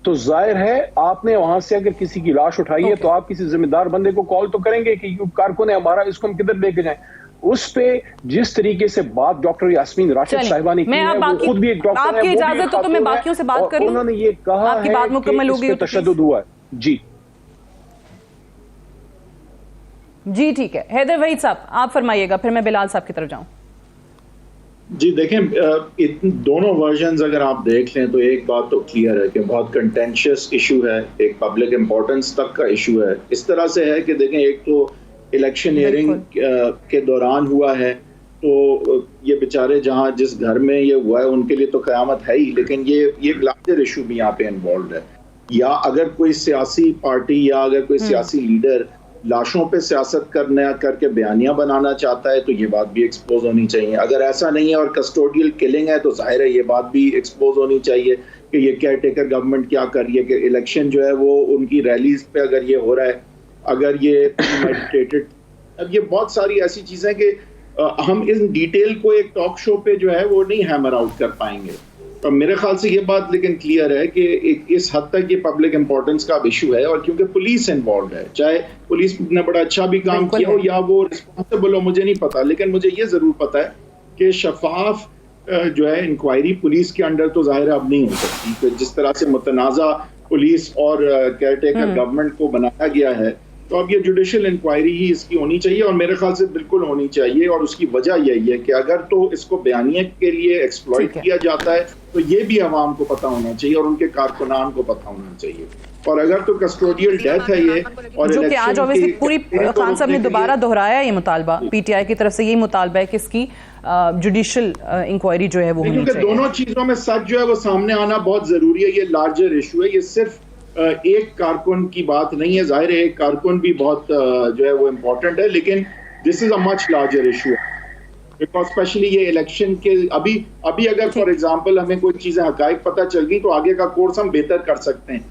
तो जाहिर है आपने वहां से अगर किसी की लाश उठाई है तो आप किसी जिम्मेदार बंदे को कॉल तो करेंगे कि कारकुन है हमारा, इसको हम किधर लेके जाएं। उस पे जिस तरीके से बात डॉक्टर यास्मीन राशिद साहिबा ने की है, वो खुद भी एक डॉक्टर है, आपकी इजाजत हो तो मैं बाकियों से बात करूं। उन्होंने ये कहा आपकी बात मुकम्मल हो गई, तशद्दुद हुआ है। जी ठीक है। हैदर वहीद साहब आप फरमाइएगा, फिर मैं बिलाल साहब की तरफ जाऊं। जी देखें, दोनों वर्जन्स अगर आप देख लें तो एक बात तो क्लियर है कि बहुत कंटेंशियस इशू है, एक पब्लिक इंपॉर्टेंस तक का इशू है। इस तरह से है कि देखें, एक तो इलेक्शन हियरिंग के दौरान हुआ है, तो ये बेचारे जहां जिस घर में ये हुआ है उनके लिए तो क़यामत है ही, लेकिन ये लार्जर इशू भी यहाँ पे इन्वॉल्व है। या अगर कोई सियासी पार्टी या अगर कोई सियासी लीडर लाशों पे सियासत करके बयानियां बनाना चाहता है तो ये बात भी एक्सपोज होनी चाहिए। अगर ऐसा नहीं है और कस्टोडियल किलिंग है तो जाहिर है ये बात भी एक्सपोज होनी चाहिए कि ये केयर टेकर गवर्नमेंट क्या कर रही है, कि इलेक्शन जो है वो उनकी रैलीज पे अगर ये हो रहा है, अगर ये मेडिटेटेड, अब ये बहुत सारी ऐसी चीजें कि हम इस डिटेल को एक टॉक शो पे जो है वो नहीं हैमर आउट कर पाएंगे। तो मेरे ख्याल से ये बात लेकिन क्लियर है कि इस हद तक ये पब्लिक इंपॉर्टेंस का इशू है, और क्योंकि पुलिस इन्वॉल्व है, चाहे पुलिस ने बड़ा अच्छा भी काम किया हो या वो रिस्पॉन्सिबल हो, मुझे नहीं पता, लेकिन मुझे ये जरूर पता है कि शफाफ जो है इंक्वायरी पुलिस के अंडर तो जाहिर अब नहीं हो सकती। तो जिस तरह से मुतनाज़ा पुलिस और केयर टेकर गवर्नमेंट को बनाया गया है, तो अब ये जुडिशियल इंक्वायरी ही इसकी होनी चाहिए, और मेरे ख्याल से बिल्कुल होनी चाहिए। और उसकी वजह यही है कि अगर तो इसको बयानिए के लिए एक्सप्लॉइट किया जाता है तो ये भी अवाम को पता होना चाहिए और उनके कारकुनान को पता होना चाहिए। और अगर तो कस्टोडियल डेथ है ये, और जो कि आज ऑब्वियसली पूरी खान साहब ने दोबारा दोहराया ये मुतालबा, पीटीआई की तरफ से यही मुतालबा है कि इसकी जुडिशियल इंक्वायरी जो है वो होनी चाहिए। दोनों चीजों में सच जो है वो सामने आना बहुत जरूरी है। ये लार्जर इशू है, ये सिर्फ एक कारकुन की बात नहीं है। जाहिर है एक कारकुन भी बहुत जो है वो इम्पोर्टेंट है, लेकिन this is a much larger issue, because specially ये इलेक्शन के अभी अगर फॉर एग्जांपल हमें कोई चीजें हकायक पता चल गई तो आगे का कोर्स हम बेहतर कर सकते हैं।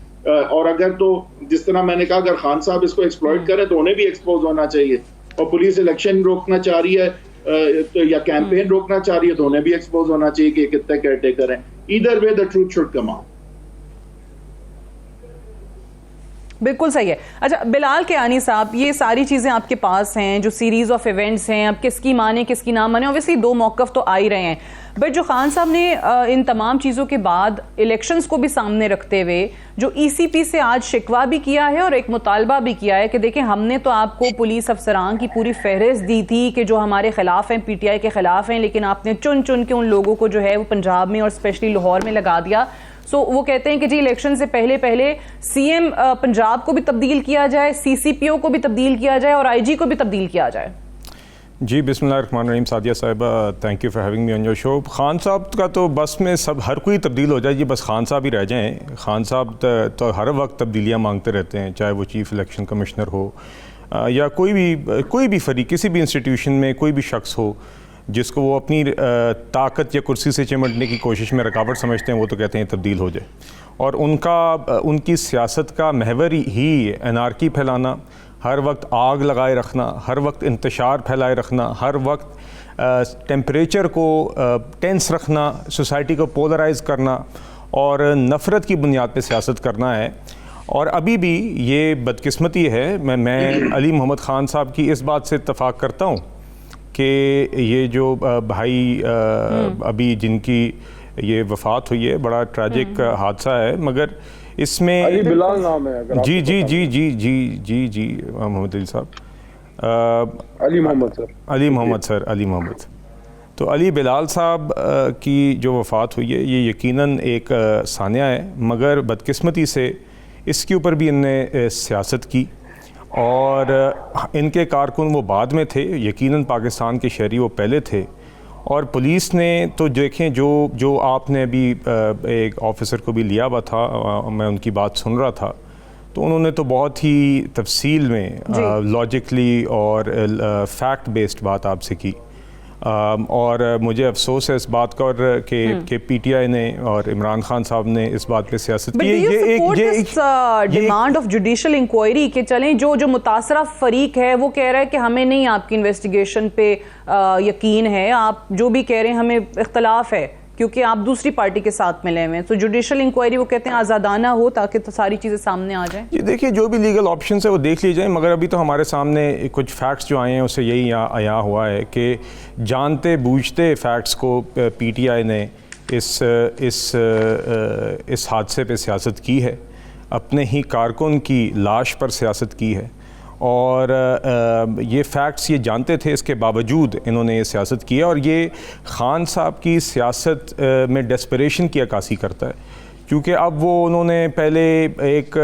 और अगर तो जिस तरह मैंने कहा, अगर खान साहब इसको एक्सप्लॉइट करें तो उन्हें भी एक्सपोज होना चाहिए, और पुलिस इलेक्शन रोकना चाह रही है तो या कैंपेन रोकना चाह रही है तो उन्हें भी एक्सपोज होना चाहिए कि कितने केयर टेकर हैं। Either way the truth should come out. बिल्कुल सही है। अच्छा बिलाल केयानी साहब, ये सारी चीज़ें आपके पास हैं, जो सीरीज़ ऑफ इवेंट्स हैं, अब किसकी माने किसकी ना माने, ऑब्वियसली दो मौक़िफ़ तो आ ही रहे हैं, बट जो खान साहब ने इन तमाम चीज़ों के बाद इलेक्शंस को भी सामने रखते हुए जो ईसीपी से आज शिकवा भी किया है और एक मुतालबा भी किया है कि देखें हमने तो आपको पुलिस अफसरान की पूरी फहरिस्त दी थी कि जो हमारे खिलाफ हैं, पीटीआई के खिलाफ हैं, लेकिन आपने चुन चुन के उन लोगों को जो है वो पंजाब में और स्पेशली लाहौर में लगा दिया। सो वो कहते हैं कि जी इलेक्शन से पहले सीएम पंजाब को भी तब्दील किया जाए, सीसीपीओ को भी तब्दील किया जाए और आईजी को भी तब्दील किया जाए। जी बिस्मिल्लाहिर्रहमानिर्रहीम। सादिया साहिबा, thank you for having me on your show. Khan साहब का तो बस में सब हर कोई तब्दील हो जाए, ये बस खान साहब ही रह जाएं। खान साहब तो हर वक्त तब्दीलियाँ मांगते रहते हैं, चाहे वो चीफ़ इलेक्शन कमिश्नर हो या कोई भी फरीक, किसी भी इंस्टीट्यूशन में कोई भी शख्स हो जिसको वो अपनी ताकत या कुर्सी से चिमटने की कोशिश में रुकावट समझते हैं, वो तो कहते हैं तब्दील हो जाए। और उनकी सियासत का महवर ही एनार्की फैलाना, हर वक्त आग लगाए रखना, हर वक्त इंतशार फैलाए रखना, हर वक्त टेम्परेचर को टेंस रखना, सोसाइटी को पोलराइज़ करना और नफ़रत की बुनियाद पे सियासत करना है। और अभी भी ये बदकिस्मती है, मैं अली मोहम्मद ख़ान साहब की इस बात से इत्तफ़ाक़ करता हूँ कि ये जो भाई अभी जिनकी ये वफ़ात हुई है, बड़ा ट्रैजिक हादसा है, मगर इसमें अली बिलाल नाम है अगर जी जी जी जी जी जी जी मोहम्मद अली साहब, अली मोहम्मद सर। तो अली बिलाल साहब की जो वफ़ात हुई है ये यकीनन एक सानिया है, मगर बदकिस्मती से इसके ऊपर भी इनने सियासत की और इनके कारकुन वो बाद में थे, यकीनन पाकिस्तान के शहरी वो पहले थे। और पुलिस ने तो देखें जो आपने अभी एक ऑफिसर को भी लिया हुआ था, मैं उनकी बात सुन रहा था, तो उन्होंने तो बहुत ही तफसील में लॉजिकली और फैक्ट बेस्ड बात आपसे की। और मुझे अफसोस है इस बात का और कि पीटीआई ने और इमरान खान साहब ने इस बात पे सियासत की। ये डिमांड ऑफ जुडिशियल इंक्वायरी के चलें, जो मुतासरा फरीक है वो कह रहा है कि हमें नहीं आपकी इन्वेस्टिगेशन पे यकीन है, आप जो भी कह रहे हैं हमें इख्तलाफ है क्योंकि आप दूसरी पार्टी के साथ मिले हुए हैं। तो जुडिशल इंक्वायरी वो कहते हैं आज़ादाना हो ताकि तो सारी चीज़ें सामने आ जाएं। ये देखिए, जो भी लीगल ऑप्शन है वो देख ली जाए, मगर अभी तो हमारे सामने कुछ फैक्ट्स जो आए हैं उससे यही आया हुआ है कि जानते बूझते फैक्ट्स को PTI ने इस हादसे पे सियासत की है, अपने ही कारकुन की लाश पर सियासत की है, और ये फैक्ट्स ये जानते थे, इसके बावजूद इन्होंने ये सियासत की है। और ये ख़ान साहब की सियासत में डेस्परेशन की अक्कासी करता है, क्योंकि अब वो उन्होंने पहले एक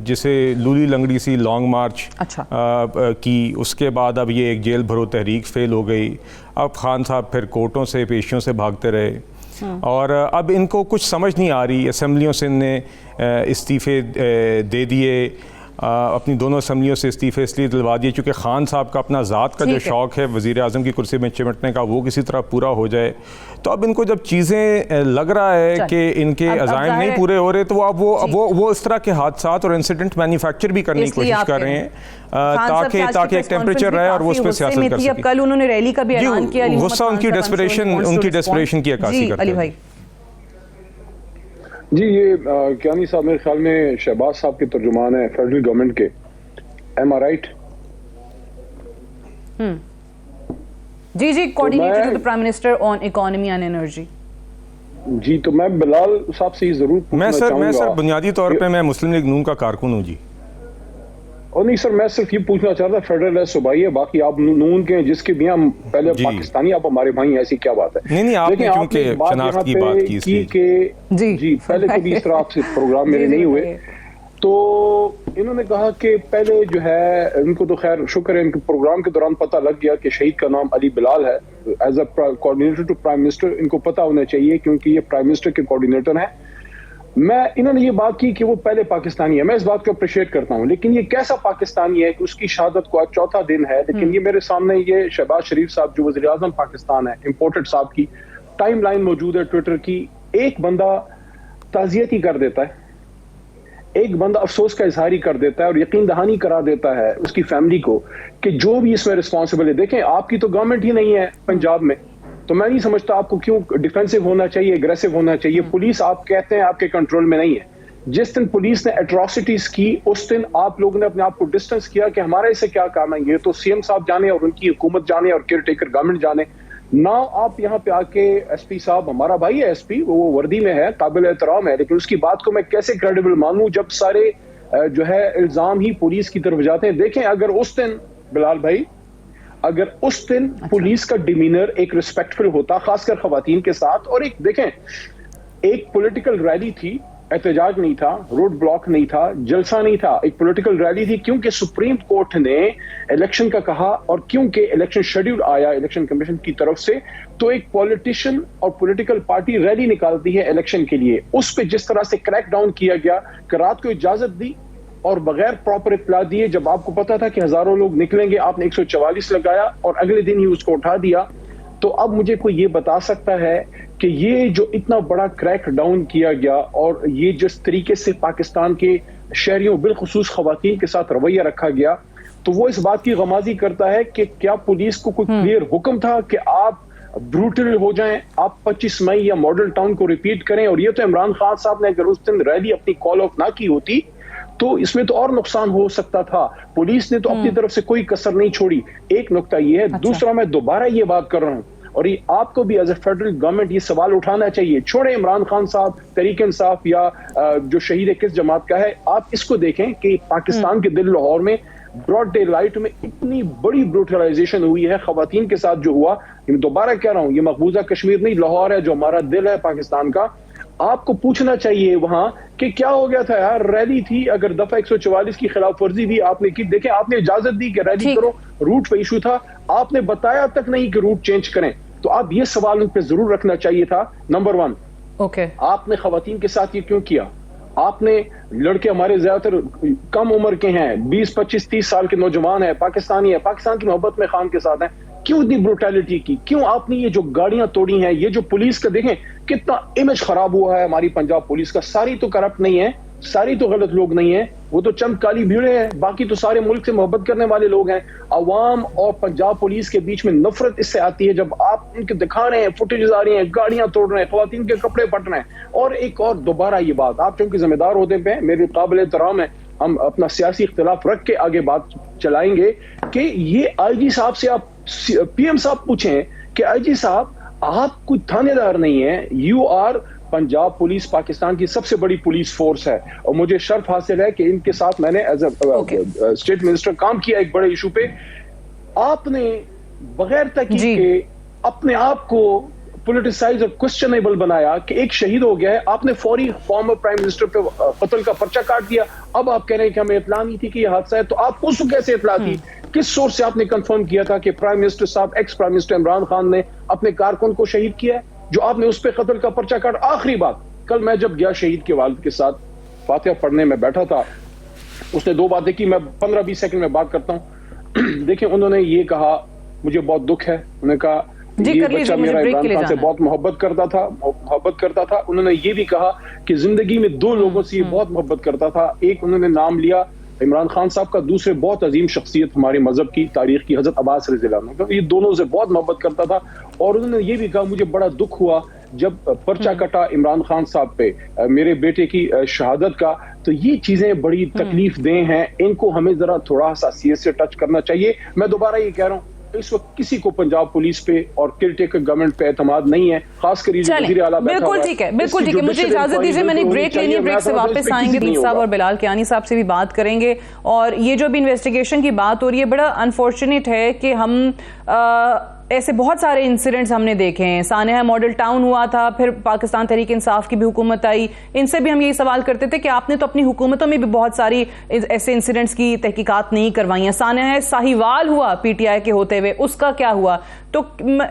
जिसे लूली लंगड़ी सी लॉन्ग मार्च की, उसके बाद अब ये एक जेल भरो तहरीक फेल हो गई। अब ख़ान साहब फिर कोर्टों से पेशियों से भागते रहे, और अब इनको कुछ समझ नहीं आ रही। असम्बलियों से इनने इस्तीफ़े दे दिए, अपनी दोनों असम्बलियों से इस्तीफ़े इसलिए दिलवा दिए क्योंकि ख़ान साहब का अपना ज़ात का जो शौक़ है वज़ीर आज़म की कुर्सी में चिमटने का, वो किसी तरह पूरा हो जाए। तो अब इनको जब चीज़ें लग रहा है कि इनके अज़ाइम नहीं पूरे हो रहे, तो अब वो इस तरह के हादसात और इंसिडेंट मैन्युफैक्चर भी करने की कोशिश कर रहे हैं ताकि एक टेम्परेचर रहे और वो उस पर सियासत कर सकें। कल उन्होंने रैली का भी ऐलान किया, गुस्सा उनकी डेस्परेशन की अक्कासी करता है। जी, ये कियानी साहब मेरे ख्याल में शहबाज साहब के तर्जुमान है फेडरल गवर्नमेंट के। Am I right? जी, coordinator to the prime minister on economy and energy. जी, तो मैं बिलाल साहब से जरूर मैं सर बुनियादी तौर पे मैं मुस्लिम लीग नून का कारकुन हूँ जी। और नहीं सर, मैं सिर्फ ये पूछना चाह रहा था, फेडरल है सूबाई है, बाकी आप नून के जिसके भी हम पहले पाकिस्तानी, आप हमारे भाई, ऐसी क्या बात है? नहीं, आपने क्योंकि शनाख्त की बात की जी, पहले कभी इस तरह आपसे प्रोग्राम मेरे नहीं हुए। तो इन्होंने कहा कि पहले जो है, इनको तो खैर शुक्र है, इनके प्रोग्राम के दौरान पता लग गया कि शहीद का नाम अली बिलाल है। As a coordinator to prime minister इनको पता होना चाहिए, क्योंकि ये प्राइम मिनिस्टर के कोऑर्डिनेटर हैं। इन्होंने ये बात की कि वो पहले पाकिस्तानी है, मैं इस बात को अप्रिशिएट करता हूं, लेकिन ये कैसा पाकिस्तानी है कि उसकी शहादत को आज चौथा दिन है, लेकिन ये मेरे सामने ये शहबाज शरीफ साहब जो वज़ीर आज़म पाकिस्तान है, इंपोर्टेड साहब की टाइमलाइन मौजूद है ट्विटर की। एक बंदा ताज़ियत ही कर देता है, एक बंदा अफसोस का इजहार ही कर देता है और यकीन दहानी करा देता है उसकी फैमिली को कि जो भी इसमें रिस्पॉन्सिबल है। देखें, आपकी तो गवर्नमेंट ही नहीं है पंजाब में, तो मैं नहीं समझता आपको क्यों डिफेंसिव होना चाहिए, एग्रेसिव होना चाहिए। पुलिस आप कहते हैं आपके कंट्रोल में नहीं है। जिस दिन पुलिस ने एट्रोसिटीज की, उस दिन आप लोगों ने अपने आप को डिस्टेंस किया कि हमारे इससे क्या काम है, ये तो सीएम साहब जाने और उनकी हुकूमत जाने और केयर टेकर गवर्नमेंट जाने। ना आप यहाँ पे आके एसपी साहब, हमारा भाई है एसपी, वो वर्दी में है, काबिल एहतराम है, लेकिन उसकी बात को मैं कैसे क्रेडिबल मानूं जब सारे जो है इल्जाम ही पुलिस की तरफ जाते हैं। देखें, अगर उस दिन बिलाल भाई, अगर उस दिन पुलिस का डिमीनर एक रिस्पेक्टफुल होता, खासकर खवातीन के साथ, और एक देखें, एक पॉलिटिकल रैली थी, एहतजाज नहीं था, रोड ब्लॉक नहीं था, जलसा नहीं था, एक पॉलिटिकल रैली थी, क्योंकि सुप्रीम कोर्ट ने इलेक्शन का कहा और क्योंकि इलेक्शन शेड्यूल आया इलेक्शन कमीशन की तरफ से, तो एक पॉलिटिशियन और पॉलिटिकल पार्टी रैली निकालती है इलेक्शन के लिए। उस पर जिस तरह से क्रैक डाउन किया गया कि रात को इजाजत दी और बगैर प्रॉपर इत्तला दिए, जब आपको पता था कि हजारों लोग निकलेंगे, आपने 144 लगाया और अगले दिन ही उसको उठा दिया। तो अब मुझे कोई ये बता सकता है कि ये जो इतना बड़ा क्रैक डाउन किया गया और ये जिस तरीके से पाकिस्तान के शहरियों बिलखुसूस खवातीन के साथ रवैया रखा गया, तो वो इस बात की गमाजी करता है कि क्या पुलिस को कोई क्लियर हुक्म था कि आप ब्रूटल हो जाएं, आप 25 मई या मॉडल टाउन को रिपीट करें। और ये तो इमरान खान साहब ने अगर उस दिन रैली अपनी कॉल ऑफ ना की होती तो इसमें तो और नुकसान हो सकता था। पुलिस ने तो अपनी तरफ से कोई कसर नहीं छोड़ी। एक नुकता ये है। दूसरा, मैं दोबारा ये बात कर रहा हूं और ये आपको भी एज ए फेडरल गवर्नमेंट ये सवाल उठाना चाहिए। छोड़े इमरान खान साहब, तहरीक इंसाफ या जो शहीद किस जमात का है, आप इसको देखें कि पाकिस्तान के दिल लाहौर में ब्रॉड डे लाइट में इतनी बड़ी ब्रूटलाइजेशन हुई है खवातीन के साथ जो हुआ। दोबारा कह रहा हूं, ये मकबूजा कश्मीर नहीं, लाहौर है जो हमारा दिल है पाकिस्तान का। आपको पूछना चाहिए वहां कि क्या हो गया था यार, रैली थी, अगर दफा 144 की खिलाफ वर्जी भी आपने की, देखें आपने इजाजत दी कि रैली करो, रूट पे इशू था, आपने बताया तक नहीं कि रूट चेंज करें। तो आप ये सवाल उन पे जरूर रखना चाहिए था। नंबर 1, आपने खवातीन के साथ ये क्यों किया? आपने लड़के हमारे ज्यादातर कम उम्र के हैं, 20, 25, 30 साल के नौजवान है, पाकिस्तानी है, पाकिस्तान की मोहब्बत में खान के साथ हैं, क्यों इतनी ब्रूटैलिटी की? क्यों आपने ये जो गाड़ियां तोड़ी हैं, ये जो पुलिस का देखें कितना इमेज खराब हुआ है हमारी पंजाब पुलिस का। सारी तो करप्ट नहीं है, सारी तो गलत लोग नहीं हैं, वो तो चंद काली भीड़े हैं, बाकी तो सारे मुल्क से मोहब्बत करने वाले लोग हैं। अवाम और पंजाब पुलिस के बीच में नफरत इससे आती है जब आप उनके दिखा रहे हैं, फुटेज आ रही हैं, गाड़ियां तोड़ रहे हैं, ख्वातीन के कपड़े पट रहे हैं। और एक और दोबारा ये बात, आप चूंकि जिम्मेदार होते पे मेरे काबिल एहतराम है, हम अपना सियासी इख्तिलाफ रख के आगे बात चलाएंगे कि ये आईजी साहब से आप पीएम साहब पूछें कि आईजी साहब आप कोई थानेदार नहीं है, you are Punjab police Pakistan की सबसे बड़ी पुलिस फोर्स है और मुझे शर्फ हासिल है कि इनके साथ मैंने एज अ स्टेट मिनिस्टर काम किया एक बड़े इशू पे। आपने बगैर तहकीक के अपने आप को पॉलिटिसाइज और क्वेश्चनेबल बनाया कि एक शहीद हो गया है, आपने फौरी फॉर्मर प्राइम मिनिस्टर पे कत्ल का पर्चा काट दिया। अब आप कह रहे हैं कि हमें इत्तला नहीं थी कि यह हादसा है, तो आपको उसको कैसे इत्तला थी? किस सोर्स से आपने कंफर्म किया था कि प्राइम मिनिस्टर साहब, ex prime minister Imran Khan ने अपने कारकुन को शहीद किया है, जो आपने उस पर कत्ल का पर्चा काट? आखिरी बात, कल मैं जब गया शहीद के वालिद के साथ फातिहा पढ़ने में बैठा था, उसने दो बातें की, मैं 15-20 सेकंड में बात करता हूं। देखिए, उन्होंने ये कहा, मुझे बहुत दुख है, उन्होंने कहा ये बच्चा मेरा इमरान खान से बहुत मोहब्बत करता था। उन्होंने ये भी कहा कि जिंदगी में दो लोगों से बहुत मोहब्बत करता था, एक उन्होंने नाम लिया इमरान खान साहब का, दूसरे बहुत अजीम शख्सियत हमारे मजहब की, तारीख की, हजरत अब्बास रज़ियल्लाहु अन्हु, ये दोनों से बहुत मोहब्बत करता था। और उन्होंने ये भी कहा, मुझे बड़ा दुख हुआ जब पर्चा कटा इमरान खान साहब पे मेरे बेटे की शहादत का। तो ये चीजें बड़ी तकलीफ दें हैं, इनको हमें जरा थोड़ा हसासियत से टच करना चाहिए। मैं दोबारा ये कह रहा हूँ, इस वक्त किसी को पंजाब पुलिस पे और केयरटेकर गवर्नमेंट पे एतमाद नहीं है, खासकर वज़ीर आला बैठा हुआ है। बिल्कुल ठीक है, बिल्कुल ठीक है। मुझे इजाजत दीजिए, मैंने एक ब्रेक लेनी है, ब्रेक से वापस आएंगे। मीर साहब और बिलाल कियानी साहब से भी बात करेंगे। और ये जो भी इन्वेस्टिगेशन की बात हो रही है, बड़ा अनफॉर्चुनेट है कि हम ऐसे बहुत सारे इंसिडेंट्स हमने देखे हैं। सानेहा मॉडल टाउन हुआ था, फिर पाकिस्तान तहरीक इंसाफ की भी हुकूमत आई, इनसे भी हम यही सवाल करते थे कि आपने तो अपनी हुकूमतों में भी बहुत सारी ऐसे इंसिडेंट्स की तहकीकात नहीं करवाई हैं। सानेहा साहिवाल हुआ पीटीआई के होते हुए, उसका क्या हुआ? तो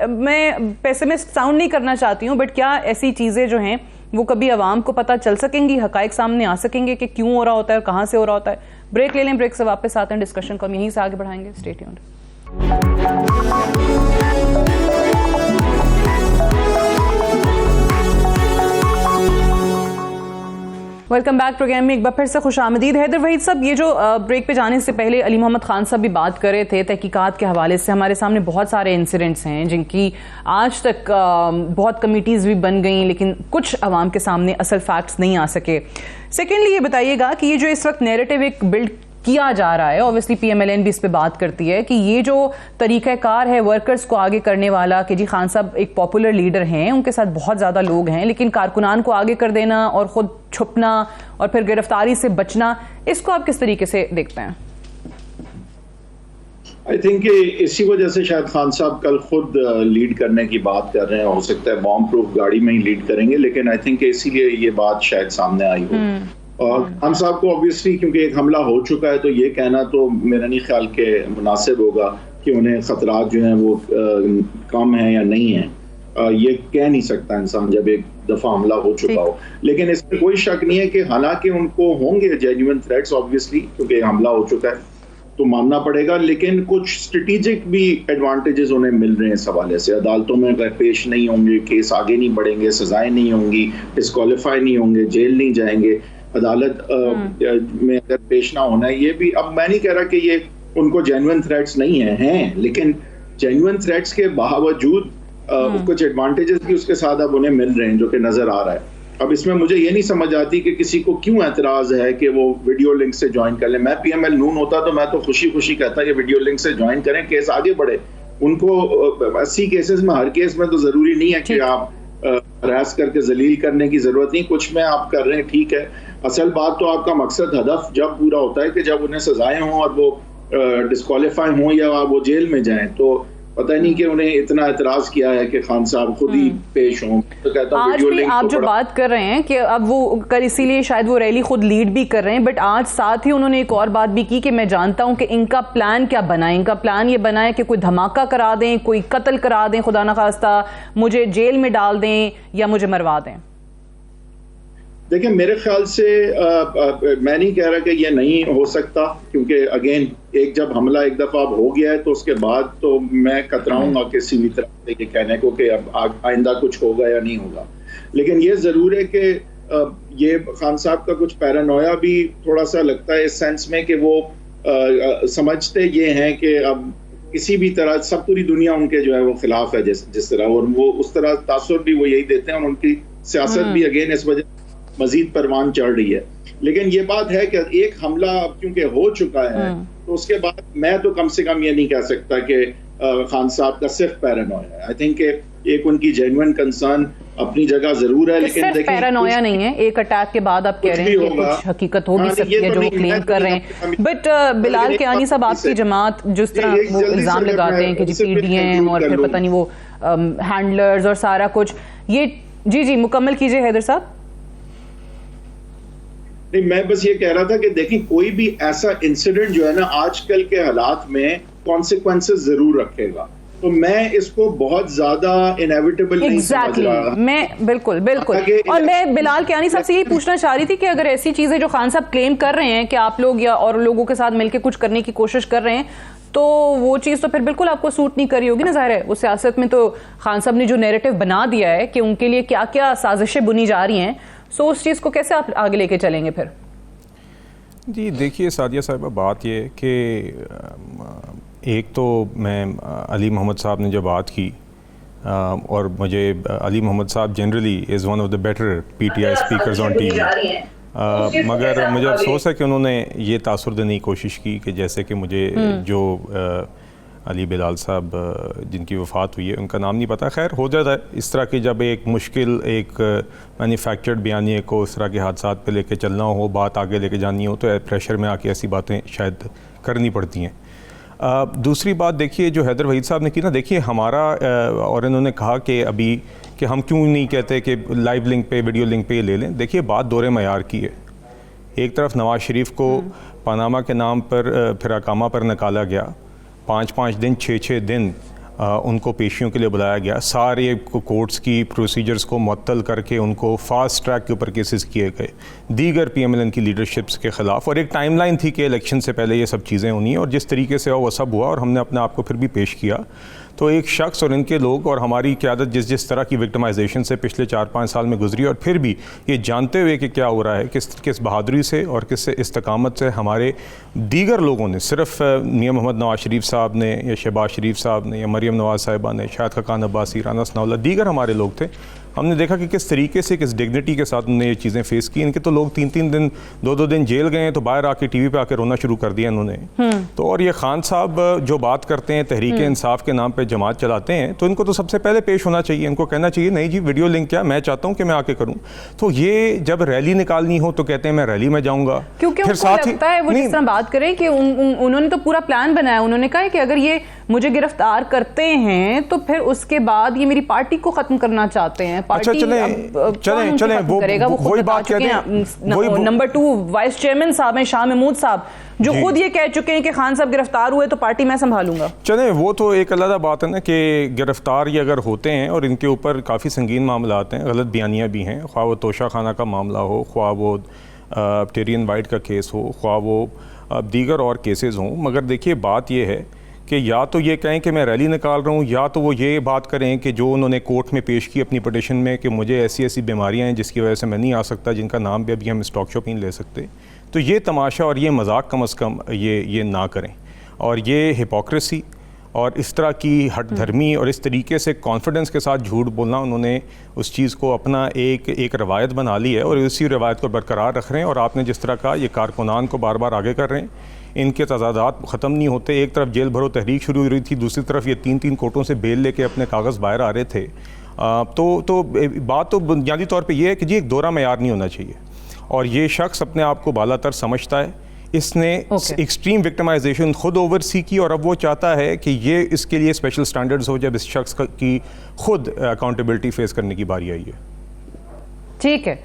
मैं पेसिमिस्ट साउंड नहीं करना चाहती हूँ, बट क्या ऐसी चीज़ें जो हैं वो कभी आवाम को पता चल सकेंगी, हकायक सामने आ सकेंगे कि क्यों हो रहा होता है और कहाँ से हो रहा होता है? ब्रेक ले लें, ब्रेक से वापस आते हैं, डिस्कशन को हम यहीं से आगे बढ़ाएंगे। Stay tuned. Welcome back programme में एक बार फिर से खुशामदीद। हैदर वहीद साहब, ये जो ब्रेक पे जाने से पहले अली मोहम्मद खान साहब भी बात कर रहे थे तहकीकात के हवाले से। हमारे सामने बहुत सारे इंसिडेंट्स हैं जिनकी आज तक बहुत कमेटीज़ भी बन गई, लेकिन कुछ अवाम के सामने असल फैक्ट्स नहीं आ सके। सेकेंडली ये बताइएगा कि ये जो इस वक्त नैरेटिव एक बिल्ड किया जा रहा है, ऑब्वियसली पीएमएलएन भी इस पे बात करती है कि ये जो तरीक़ाकार है वर्कर्स को आगे करने वाला, कि जी खान साहब एक पॉपुलर लीडर हैं, उनके साथ बहुत ज़्यादा लोग हैं, लेकिन कारकुनान को आगे कर देना और ख़ुद छुपना और फिर गिरफ्तारी से बचना, इसको आप किस तरीके से देखते हैं? आई थिंक इसी वजह से शायद खान साहब कल खुद लीड करने की बात कर रहे हैं। हो सकता है बॉम्ब प्रूफ गाड़ी में ही लीड करेंगे, लेकिन आई थिंक इसीलिए ये बात शायद सामने आई हो। और खान साहब को ऑब्वियसली क्योंकि एक हमला हो चुका है, तो ये कहना तो मेरा नहीं ख्याल के मुनासिब होगा कि उन्हें खतरात जो हैं वो कम हैं या नहीं है। ये कह नहीं सकता इंसान जब एक दफा हमला हो चुका हो। लेकिन इसमें कोई शक नहीं है कि हालांकि उनको होंगे जेन्युइन थ्रेट्स ऑब्वियसली, क्योंकि हमला हो चुका है तो मानना पड़ेगा, लेकिन कुछ स्ट्रेटेजिक भी एडवांटेजेस उन्हें मिल रहे हैं इस हवाले से। अदालतों में अगर पेश नहीं होंगे, केस आगे नहीं बढ़ेंगे, सजाएं नहीं होंगी, डिस्क्वालीफाई नहीं होंगे, जेल नहीं जाएंगे, अदालत में अगर पेश ना होना है, ये भी अब मैं नहीं कह रहा कि ये उनको जेन्युइन थ्रेट्स नहीं हैं, लेकिन जेन्युइन थ्रेट्स के बावजूद कुछ एडवांटेजेस भी उसके साथ अब उन्हें मिल रहे हैं जो कि नजर आ रहा है। अब इसमें मुझे ये नहीं समझ आती कि किसी को क्यों एतराज है कि वो वीडियो लिंक से ज्वाइन कर ले। मैं पीएमएल नून होता तो मैं तो खुशी खुशी कहता कि वीडियो लिंक से ज्वाइन करें, केस आगे बढ़े। उनको 80 केसेस में हर केस में तो जरूरी नहीं है कि आप हरास करके जलील करने की जरूरत नहीं, कुछ में आप कर रहे हैं, ठीक है। असल बात तो आपका मकसद हदफ जब पूरा होता है कि जब उन्हें सजाएं हों और वो डिस्क्वालीफाई हों या वो जेल में जाएं, तो पता नहीं कि उन्हें इतना एतराज किया है कि खान साहब खुद ही पेश हों। तो कहता हूं आज भी आप जो बात कर रहे हैं कि अब वो कल इसीलिए शायद वो रैली खुद लीड भी कर रहे हैं, बट आज साथ ही उन्होंने एक और बात भी की कि मैं जानता हूं कि इनका प्लान क्या बना है। इनका प्लान ये बना है कि कोई धमाका करा दें, कोई कत्ल करा दें, खुदा ना खास्ता मुझे जेल में डाल दें या मुझे मरवा दें। देखिए, मेरे ख्याल से मैं नहीं कह रहा कि ये नहीं हो सकता, क्योंकि अगेन एक जब हमला एक दफा अब हो गया है तो उसके बाद तो मैं कतराऊंगा किसी भी तरह से ये कहने को कि अब आइंदा कुछ होगा या नहीं होगा। लेकिन ये जरूर है कि ये खान साहब का कुछ पैरानोया भी थोड़ा सा लगता है इस सेंस में कि वो समझते ये हैं कि अब किसी भी तरह सब पूरी दुनिया उनके जो है वो खिलाफ है जिस तरह, और वो उस तरह तासुर भी वो यही देते हैं और उनकी सियासत भी अगेन इस वजह मजीद परवान चढ़ रही है। लेकिन ये बात है कि एक हमला क्योंकि हो चुका है तो उसके बाद मैं तो कम से कम ये नहीं कह सकता कि खान साहब का सिर्फ पैरानोया है। आई थिंक एक उनकी जेन्युइन कंसर्न अपनी जगह जरूर है, लेकिन सिर्फ पैरानोया नहीं है। एक अटैक के बाद आप कह रहे हैं कि कुछ हकीकत हो भी सकती है जो वो क्लेम कर रहे हैं। बट बिलाल कियानी साहब, आपकी जमात जिस तरह वो इल्जाम लगाते हैं कि जी पीडीएम और फिर पता नहीं वो हैंडलर्स और सारा कुछ, ये जी मुकम्मल कीजिए हैदर साहब। नहीं, मैं बस ये कह रहा था कि देखिए कोई भी ऐसा इंसिडेंट जो है ना आजकल के हालात में कॉन्सिक्वेंसेस जरूर रखेगा, तो मैं इसको बहुत ज्यादा इनएविटेबल नहीं समझ रहा। मैं बिल्कुल और मैं बिलाल कियानी साहब से यही पूछना चाह रही थी कि अगर ऐसी चीजें जो खान साहब क्लेम कर रहे हैं कि आप लोग या और लोगों के साथ मिलकर कुछ करने की कोशिश कर रहे हैं, तो वो चीज़ तो फिर बिल्कुल आपको सूट नहीं कर रही होगी ना। ज़ाहिर है वो सियासत में तो खान साहब ने जो नैरेटिव बना दिया है कि उनके लिए क्या क्या साजिशें बुनी जा रही हैं, सो उस चीज़ को कैसे आप आगे लेके चलेंगे फिर? जी देखिए सादिया साहिबा, बात ये कि एक तो मैं अली मोहम्मद साहब ने जो बात की और मुझे अली मोहम्मद साहब generally is one of the better PTI speakers on TV, मगर मुझे अफसोस है कि उन्होंने ये तासुर देने की कोशिश की कि जैसे कि मुझे जो अली बिलाल साहब जिनकी वफ़ात हुई है उनका नाम नहीं पता, खैर हो जाता है इस तरह की, जब एक मुश्किल एक मैन्युफैक्चर्ड बयानिए को इस तरह के हादसा पे लेके चलना हो, बात आगे लेके जानी हो, तो प्रेशर में आके ऐसी बातें शायद करनी पड़ती हैं। दूसरी बात देखिए जो हैदर वहीद साहब ने की ना, देखिए हमारा और इन्होंने कहा कि अभी कि हम क्यों नहीं कहते कि लाइव लिंक पे वीडियो लिंक पे ये ले लें। देखिए बात दौरे मयार की है। एक तरफ नवाज़ शरीफ को पनामा के नाम पर फिर अकामा पर निकाला गया, 5-5 दिन 6-6 दिन उनको पेशियों के लिए बुलाया गया, सारे कोर्ट्स की प्रोसीजर्स को मुअत्तल करके उनको फास्ट ट्रैक के ऊपर केसेस किए गए दीगर पीएमएलएन की लीडरशिप्स के ख़िलाफ़, और एक टाइमलाइन थी कि इलेक्शन से पहले ये सब चीज़ें होनी है, और जिस तरीके से वो सब हुआ और हमने अपने आप को फिर भी पेश किया, तो एक शख्स और इनके लोग और हमारी क़यादत जिस तरह की विक्टिमाइजेशन से पिछले 4-5 साल में गुजरी, और फिर भी ये जानते हुए कि क्या हो रहा है, किस बहादुरी से और किस इस्तकामत से हमारे दीगर लोगों ने, सिर्फ मियां मोहम्मद नवाज शरीफ साहब ने या शहबाज शरीफ साहब ने या मरियम नवाज साहिबा ने, शाहिद खान अब्बासी, राना सनाउल्लाह, दीगर हमारे लोग थे, हमने देखा कि किस तरीके से किस डिग्निटी के साथ उन्होंने ये चीज़ें फेस की। इनके तो लोग 3-3 दिन 2-2 दिन जेल गए हैं, तो बाहर आके टीवी पे आके रोना शुरू कर दिया इन्होंने। तो और ये खान साहब जो बात करते हैं तहरीक इंसाफ के नाम पे जमात चलाते हैं, तो इनको तो सबसे पहले पेश होना चाहिए, इनको कहना चाहिए नहीं जी वीडियो लिंक क्या, मैं चाहता हूँ कि मैं आके करूँ। तो ये जब रैली निकालनी हो तो कहते हैं मैं रैली में जाऊँगा, क्योंकि उनको लगता है वो जिस तरह बात करें कि उन्होंने तो पूरा प्लान बनाया, उन्होंने कहा कि अगर ये मुझे गिरफ्तार करते हैं तो फिर उसके बाद ये मेरी पार्टी को खत्म करना चाहते हैं। पार्टी चलें वो वही बात कहते हैं। नंबर 2 वाइस चेयरमैन साहब हैं शाह महमूद साहब, जो खुद ये कह चुके हैं कि खान साहब गिरफ्तार हुए तो पार्टी मैं संभालूंगा। चलें वो तो एक अलग बात है ना कि गिरफ्तार ये अगर होते हैं और इनके ऊपर काफ़ी संगीन मामला आते हैं, गलत बयानियाँ भी हैं, ख्वाह वो तोशा खाना का मामला हो, ख्वाह वो टेरियन वाइट का केस हो, ख्वाह वो दीगर और केसेस हों, मगर देखिए बात ये है कि या तो ये कहें कि मैं रैली निकाल रहा हूँ, या तो वो ये बात करें कि जो उन्होंने कोर्ट में पेश की अपनी पटिशन में कि मुझे ऐसी ऐसी बीमारियाँ हैं जिसकी वजह से मैं नहीं आ सकता, जिनका नाम भी अभी हम स्टॉक शॉप नहीं ले सकते। तो ये तमाशा और ये मजाक कम अज़ कम ये ना करें, और ये हिपोक्रेसी और इस तरह की हट धर्मी और इस तरीके से कॉन्फिडेंस के साथ झूठ बोलना, उन्होंने उस चीज़ को अपना एक रवायत बना ली है और इसी रवायत को बरकरार रख रहे हैं। और आपने जिस तरह का ये कारकुनान को बार बार आगे कर रहे हैं, इनके तजादात ख़त्म नहीं होते। एक तरफ जेल भरो तहरीक शुरू हो रही थी, दूसरी तरफ ये 3-3 कोर्टों से बेल लेके अपने कागज़ बाहर आ रहे थे। तो बात तो बुनियादी तौर पे ये है कि जी एक दौरा मयार नहीं होना चाहिए, और ये शख्स अपने आप को बालातर समझता है। इसने एक्सट्रीम विक्टिमाइजेशन खुद ओवरसी की, और अब वो चाहता है कि ये इसके लिए स्पेशल स्टैंडर्ड्स हो जब इस शख्स की खुद अकाउंटेबिलिटी फेस करने की बारी आई है। ठीक है,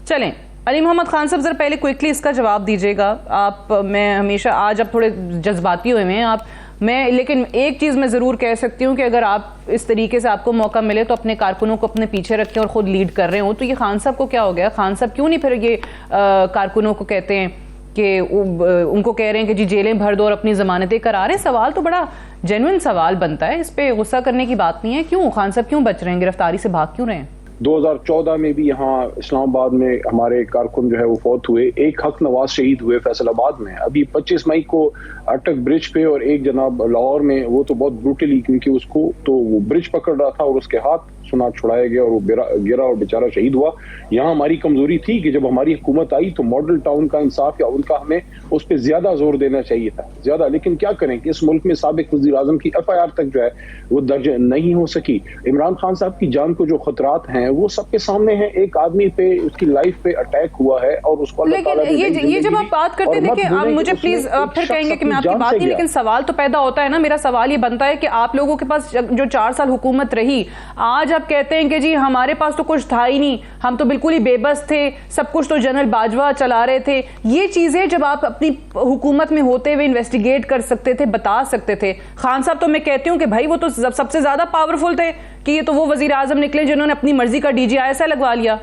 चलें अली मोहम्मद खान साहब जरा पहले क्विकली इसका जवाब दीजिएगा आप। मैं हमेशा आज आप थोड़े जज्बाती हुए हैं आप, लेकिन एक चीज़ मैं ज़रूर कह सकती हूँ कि अगर आप इस तरीके से आपको मौका मिले तो अपने कारकुनों को अपने पीछे रखें और ख़ुद लीड कर रहे हो। तो ये खान साहब को क्या हो गया? खान साहब क्यों नहीं फिर ये कारकुनों को कहते हैं कि उनको कह रहे हैं कि जी जेलें भर दो और अपनी ज़मानतें करा रहे हैं? सवाल तो बड़ा जेन्युइन सवाल बनता है, इस पर गुस्सा करने की बात नहीं है। क्यों खान साहब क्यों बच रहे हैं, गिरफ्तारी से भाग क्यों रहे हैं? 2014 में भी यहाँ इस्लामाबाद में हमारे कारकुन जो है वो फौत हुए, एक हक नवाज शहीद हुए फैसलाबाद में, अभी 25 मई को अटक ब्रिज पे, और एक जनाब लाहौर में, वो तो बहुत ब्रूटली, क्योंकि उसको तो वो ब्रिज पकड़ रहा था और उसके हाथ सुना छुड़ाया गया और वो गिरा और बेचारा शहीद हुआ। यहाँ हमारी कमजोरी थी कि जब हमारी हुकूमत आई तो मॉडल टाउन का इंसाफ या उनका हमें उस पर ज्यादा जोर देना चाहिए था, ज्यादा। लेकिन क्या करें कि इस मुल्क में साबिक वज़ीर आज़म की FIR तक जो है वो दर्ज नहीं हो सकी। इमरान खान साहब की जान को जो खतरात हैं वो सबके सामने हैं। एक आदमी पे, उसकी लाइफ पे अटैक हुआ है और उसको अल्लाह ताला ने ये जब आप बात करते हैं, देखिए आप मुझे प्लीज फिर कहेंगे कि मैं आपकी बात नहीं, लेकिन सवाल तो पैदा होता है ना, मेरा सवाल ये बनता है कि आप लोगों के पास जो 4 साल हुकूमत रही, आज आप कहते हैं कि जी हमारे पास तो कुछ था ही नहीं, हम तो बिल्कुल ही बेबस थे, सब कुछ तो जनरल बाजवा चला रहे थे। ये चीजें जब आप अपनी हुकूमत में होते हुए इन्वेस्टिगेट कर सकते थे, बता सकते थे। खान साहब तो मैं कहती हूँ कि भाई वो तो सबसे ज्यादा पावरफुल थे, कि ये तो वो वजीर आजम निकले जिन्होंने अपनी मर्जी का DGISI लगवा लिया।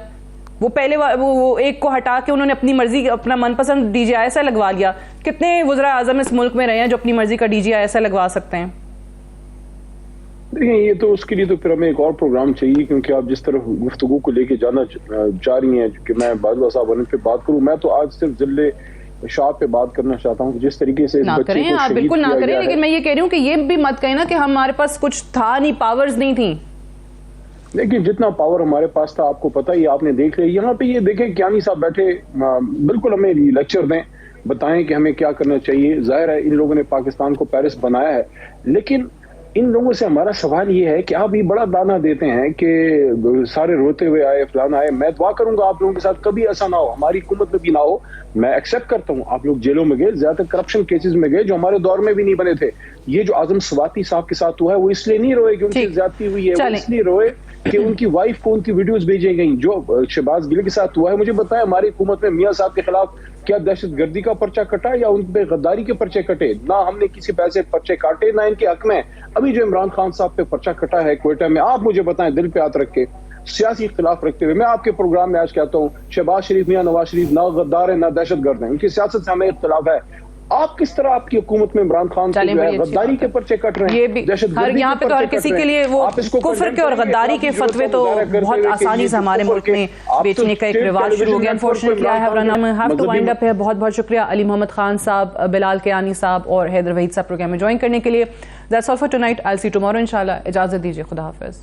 वो पहले वो एक को हटा के उन्होंने अपनी मर्जी, अपना मनपसंद DGISI लगवा लिया। कितने वज़ीर आज़म इस मुल्क में रहे हैं जो अपनी मर्जी का DGISI लगवा सकते हैं? देखिए, ये तो उसके लिए तो फिर हमें एक और प्रोग्राम चाहिए, क्योंकि आप जिस तरह गुफ्तगू को लेके जाना चाह रही हैं कि मैं बाजवा साहब पे बात करूं, मैं तो आज सिर्फ जिले शाह पे बात करना चाहता हूं। जिस तरीके से ना करें आप, बिल्कुल ना करें, लेकिन मैं ये कह रही हूँ कि ये भी मत कहें ना कि हमारे पास कुछ था नहीं, पावर्स नहीं थी। लेकिन जितना पावर हमारे पास था आपको पता ही, आपने देख लिया। यहाँ पे ये देखें कियानी साहब बैठे, बिल्कुल हमें लेक्चर दें, बताएं कि हमें क्या करना चाहिए। जाहिर है इन लोगों ने पाकिस्तान को पेरिस बनाया है, लेकिन इन लोगों से हमारा सवाल ये है कि आप ये बड़ा दाना देते हैं कि सारे रोते हुए आए, फलाना आए। मैं दुआ करूंगा आप लोगों के साथ कभी ऐसा ना हो, हमारी हुकूमत में भी ना हो। मैं एक्सेप्ट करता हूं आप लोग जेलों में गए, ज्यादातर करप्शन केसेस में गए जो हमारे दौर में भी नहीं बने थे। ये जो आजम स्वाति साहब के साथ हुआ है वो इसलिए नहीं रोए कि उनकी ज्यादती हुई है, वो इसलिए रोए कि उनकी वाइफ को उनकी वीडियोस भेजी गई। जो शहबाज गिल के साथ हुआ है, मुझे बताया हमारी हुकूमत में मियां साहब के खिलाफ क्या दहशतगर्दी का पर्चा कटा या उन पे गद्दारी के पर्चे कटे? ना हमने किसी पैसे पर्चे काटे, ना इनके हक में अभी जो इमरान खान साहब पे पर्चा कटा है क्वेटा में, आप मुझे बताएं दिल पे हाथ रख के, सियासी इख्तिलाफ रखते हुए। मैं आपके प्रोग्राम में आज कहता हूँ शहबाज शरीफ, मियां नवाज शरीफ ना गद्दार है ना दहशतगर्द है, उनकी सियासत से हमें इख्तिलाफ है। आप किस तरह आपकी हुकूमत में इमरान खान गद्दारी के पर्चे कट रहे हैं, ये भी यहाँ पे तो हर किसी के लिए वो कुफ्र के और गद्दारी के फतवे तो बहुत आसानी से हमारे मुल्क में बेचने का एक रिवाज शुरू हो गया। Unfortunately I have to wind up है। बहुत बहुत शुक्रिया अली मोहम्मद खान साहब, बिलाल कियानी साहब और हैदर वहीद साहब प्रोग्राम में ज्वाइन करने के लिए। That's all for tonight. I will see you tomorrow इंशाल्लाह। इजाजत दीजिए, खुदा हाफिज।